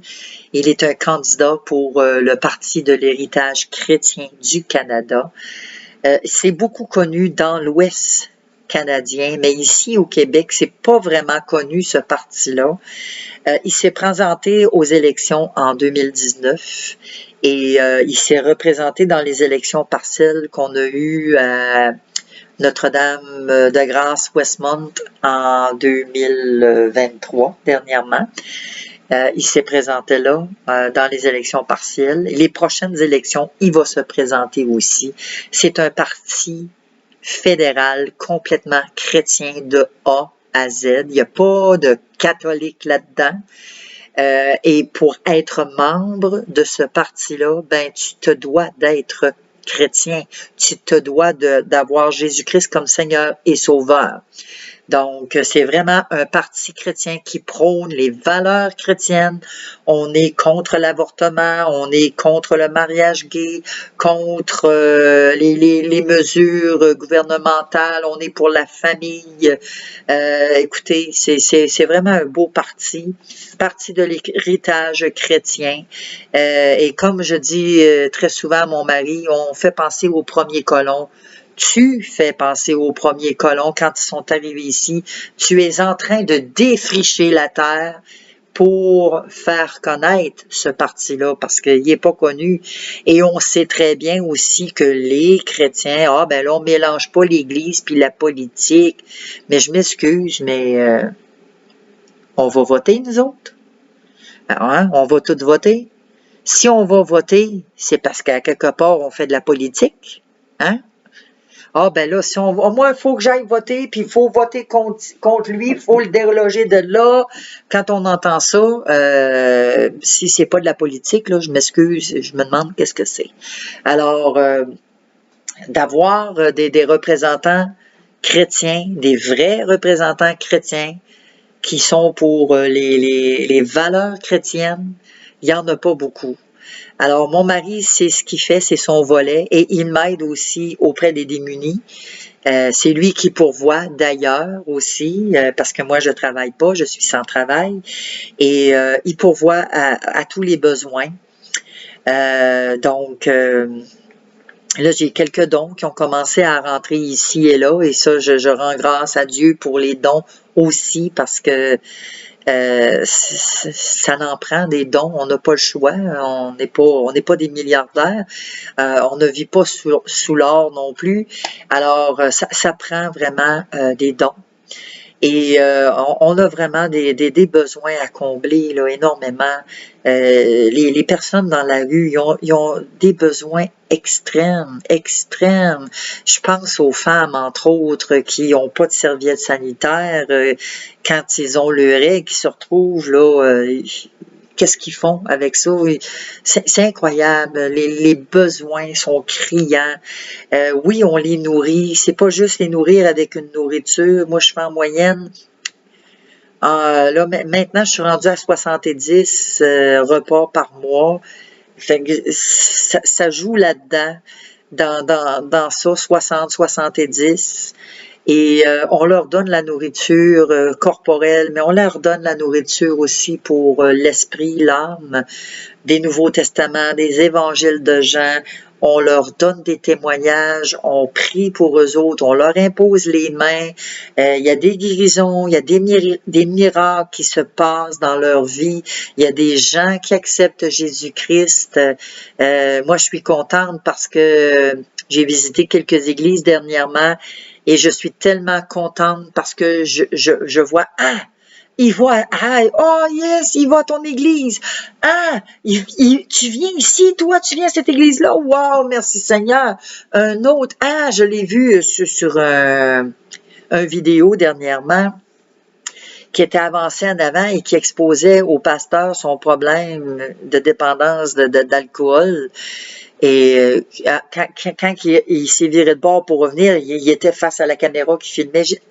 Il est un candidat pour le Parti de l'héritage chrétien du Canada. C'est beaucoup connu dans l'Ouest canadien, mais ici au Québec, c'est pas vraiment connu ce parti-là. Il s'est présenté aux élections en 2019 et il s'est représenté dans les élections partielles qu'on a eues à Notre-Dame de Grâce Westmount en 2023, dernièrement. Il s'est présenté là dans les élections partielles. Les prochaines élections, il va se présenter aussi. C'est un parti fédéral, complètement chrétien de A à Z. Il n'y a pas de catholique là-dedans. Et pour être membre de ce parti-là, ben tu te dois d'être chrétien. Tu te dois d'avoir Jésus-Christ comme Seigneur et Sauveur. Donc, c'est vraiment un parti chrétien qui prône les valeurs chrétiennes. On est contre l'avortement, on est contre le mariage gay, contre les mesures gouvernementales, on est pour la famille. Écoutez, c'est vraiment un beau parti de l'héritage chrétien. Et comme je dis très souvent à mon mari, on fait penser aux premiers colons. Tu fais penser aux premiers colons quand ils sont arrivés ici. Tu es en train de défricher la terre pour faire connaître ce parti-là, parce qu'il n'est pas connu. Et on sait très bien aussi que les chrétiens, ben là, on mélange pas l'Église puis la politique. Mais je m'excuse, mais on va voter, nous autres? Hein? On va tous voter? Si on va voter, c'est parce qu'à quelque part, on fait de la politique. Hein? Ah, ben là, si moi, il faut que j'aille voter, puis il faut voter contre lui, il faut le déloger de là. Quand on entend ça, si c'est pas de la politique, là, je m'excuse, je me demande qu'est-ce que c'est. Alors, d'avoir des représentants chrétiens, des vrais représentants chrétiens, qui sont pour les valeurs chrétiennes, il n'y en a pas beaucoup. Alors, mon mari, c'est ce qu'il fait, c'est son volet, et il m'aide aussi auprès des démunis. C'est lui qui pourvoit d'ailleurs aussi, parce que moi, je travaille pas, je suis sans travail, et il pourvoit à tous les besoins. Donc, là, j'ai quelques dons qui ont commencé à rentrer ici et là, et ça, je rends grâce à Dieu pour les dons aussi, parce que ça en prend des dons, on n'a pas le choix, on n'est pas des milliardaires, on ne vit pas sous l'or non plus, alors ça prend vraiment des dons. Et on a vraiment des besoins à combler là, énormément. Les personnes dans la rue, ils ont des besoins extrêmes. Je pense aux femmes, entre autres, qui n'ont pas de serviettes sanitaires. Quand ils ont le règle, qui se retrouvent là, qu'est-ce qu'ils font avec ça? C'est incroyable. Les besoins sont criants. Oui, on les nourrit. C'est pas juste les nourrir avec une nourriture. Moi, je fais en moyenne. Là, maintenant, je suis rendue à 70 repas par mois. Fait que ça joue là-dedans, dans ça, 60, 70. Et on leur donne la nourriture corporelle, mais on leur donne la nourriture aussi pour l'esprit, l'âme, des Nouveaux Testaments, des évangiles de Jean. On leur donne des témoignages, on prie pour eux autres, on leur impose les mains. Il y a des guérisons, il y a des miracles qui se passent dans leur vie. Il y a des gens qui acceptent Jésus-Christ. Moi, je suis contente parce que j'ai visité quelques églises dernièrement et je suis tellement contente parce que je vois, il va, oh yes, il va à ton église. Tu viens ici, toi, tu viens à cette église-là. Wow, merci Seigneur. Un autre, je l'ai vu sur un vidéo dernièrement qui était avancé en avant et qui exposait au pasteur son problème de dépendance d'alcool. Et quand il s'est viré de bord pour revenir, il était face à la caméra qui filmait. J'ai dit,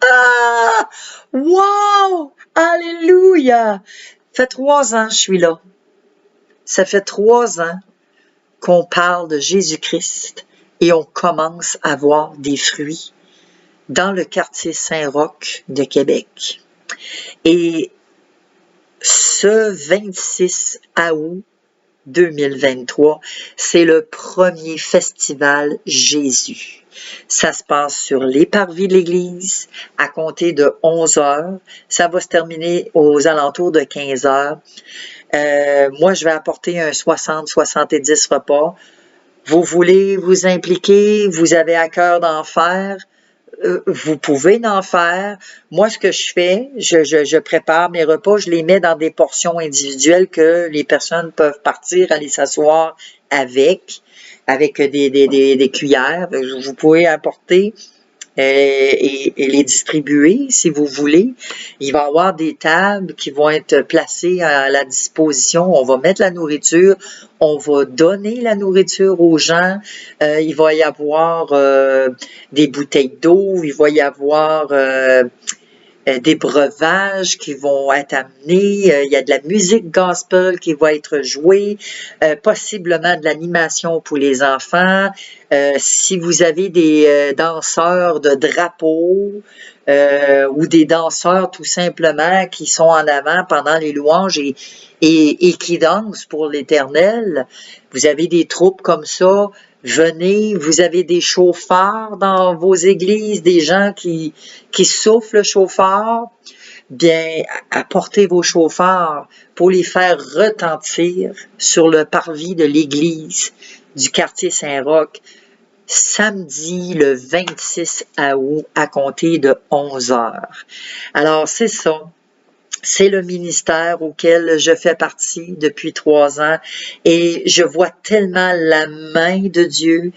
wow! Alléluia! Ça fait 3 ans que je suis là. Ça fait 3 ans qu'on parle de Jésus-Christ et on commence à voir des fruits dans le quartier Saint-Roch de Québec. Et ce 26 août 2023, c'est le premier festival Jésus. Ça se passe sur les parvis de l'église à compter de 11 heures. Ça va se terminer aux alentours de 15 heures. Moi, je vais apporter un 60-70 repas. Vous voulez vous impliquer, vous avez à cœur d'en faire, vous pouvez en faire. Moi, ce que je fais, je prépare mes repas, je les mets dans des portions individuelles que les personnes peuvent partir, aller s'asseoir avec des cuillères. Vous pouvez apporter et les distribuer si vous voulez. Il va y avoir des tables qui vont être placées à la disposition. On va mettre la nourriture, on va donner la nourriture aux gens. Il va y avoir des bouteilles d'eau, il va y avoir des breuvages qui vont être amenés, il y a de la musique gospel qui va être jouée, possiblement de l'animation pour les enfants. Si vous avez des danseurs de drapeau ou des danseurs tout simplement qui sont en avant pendant les louanges et qui dansent pour l'Éternel, vous avez des troupes comme ça. Venez, vous avez des chauffards dans vos églises, des gens qui soufflent le chauffard. Bien, apportez vos chauffards pour les faire retentir sur le parvis de l'église du quartier Saint-Roch, samedi le 26 août à compter de 11 heures. Alors, c'est ça. C'est le ministère auquel je fais partie depuis 3 ans et je vois tellement la main de Dieu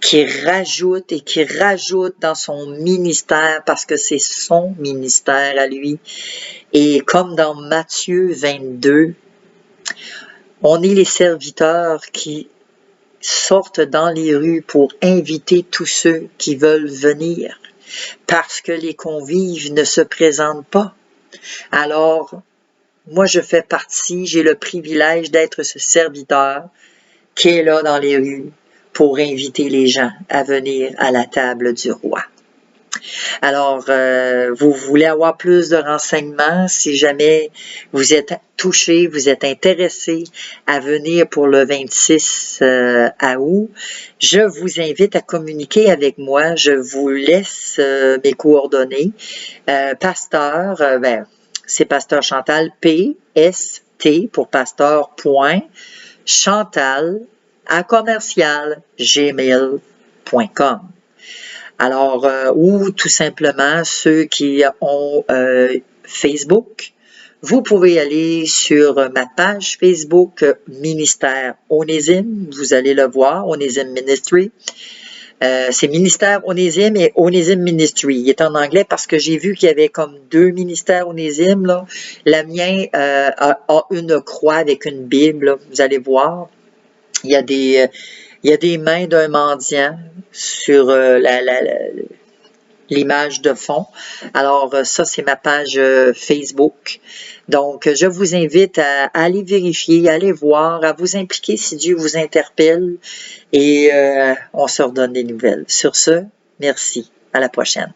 qui rajoute et qui rajoute dans son ministère parce que c'est son ministère à lui. Et comme dans Matthieu 22, on est les serviteurs qui sortent dans les rues pour inviter tous ceux qui veulent venir parce que les convives ne se présentent pas. Alors, moi, je fais partie, j'ai le privilège d'être ce serviteur qui est là dans les rues pour inviter les gens à venir à la table du roi. Alors, vous voulez avoir plus de renseignements, si jamais vous êtes touché, vous êtes intéressé à venir pour le 26 août, je vous invite à communiquer avec moi. Je vous laisse mes coordonnées. Pasteur, c'est Pasteur Chantal, P-S-T pour pasteur, point, Chantal, @gmail.com. Alors, ou tout simplement ceux qui ont Facebook, vous pouvez aller sur ma page Facebook Ministère Onésime, vous allez le voir, Onésime Ministry. C'est Ministère Onésime et Onésime Ministry. Il est en anglais parce que j'ai vu qu'il y avait comme 2 ministères Onésime, là. La mienne a une croix avec une Bible, là. Vous allez voir. Il y a des mains d'un mendiant sur l'image de fond. Alors, ça, c'est ma page Facebook. Donc, je vous invite à aller vérifier, à aller voir, à vous impliquer si Dieu vous interpelle et on se redonne des nouvelles. Sur ce, merci. À la prochaine.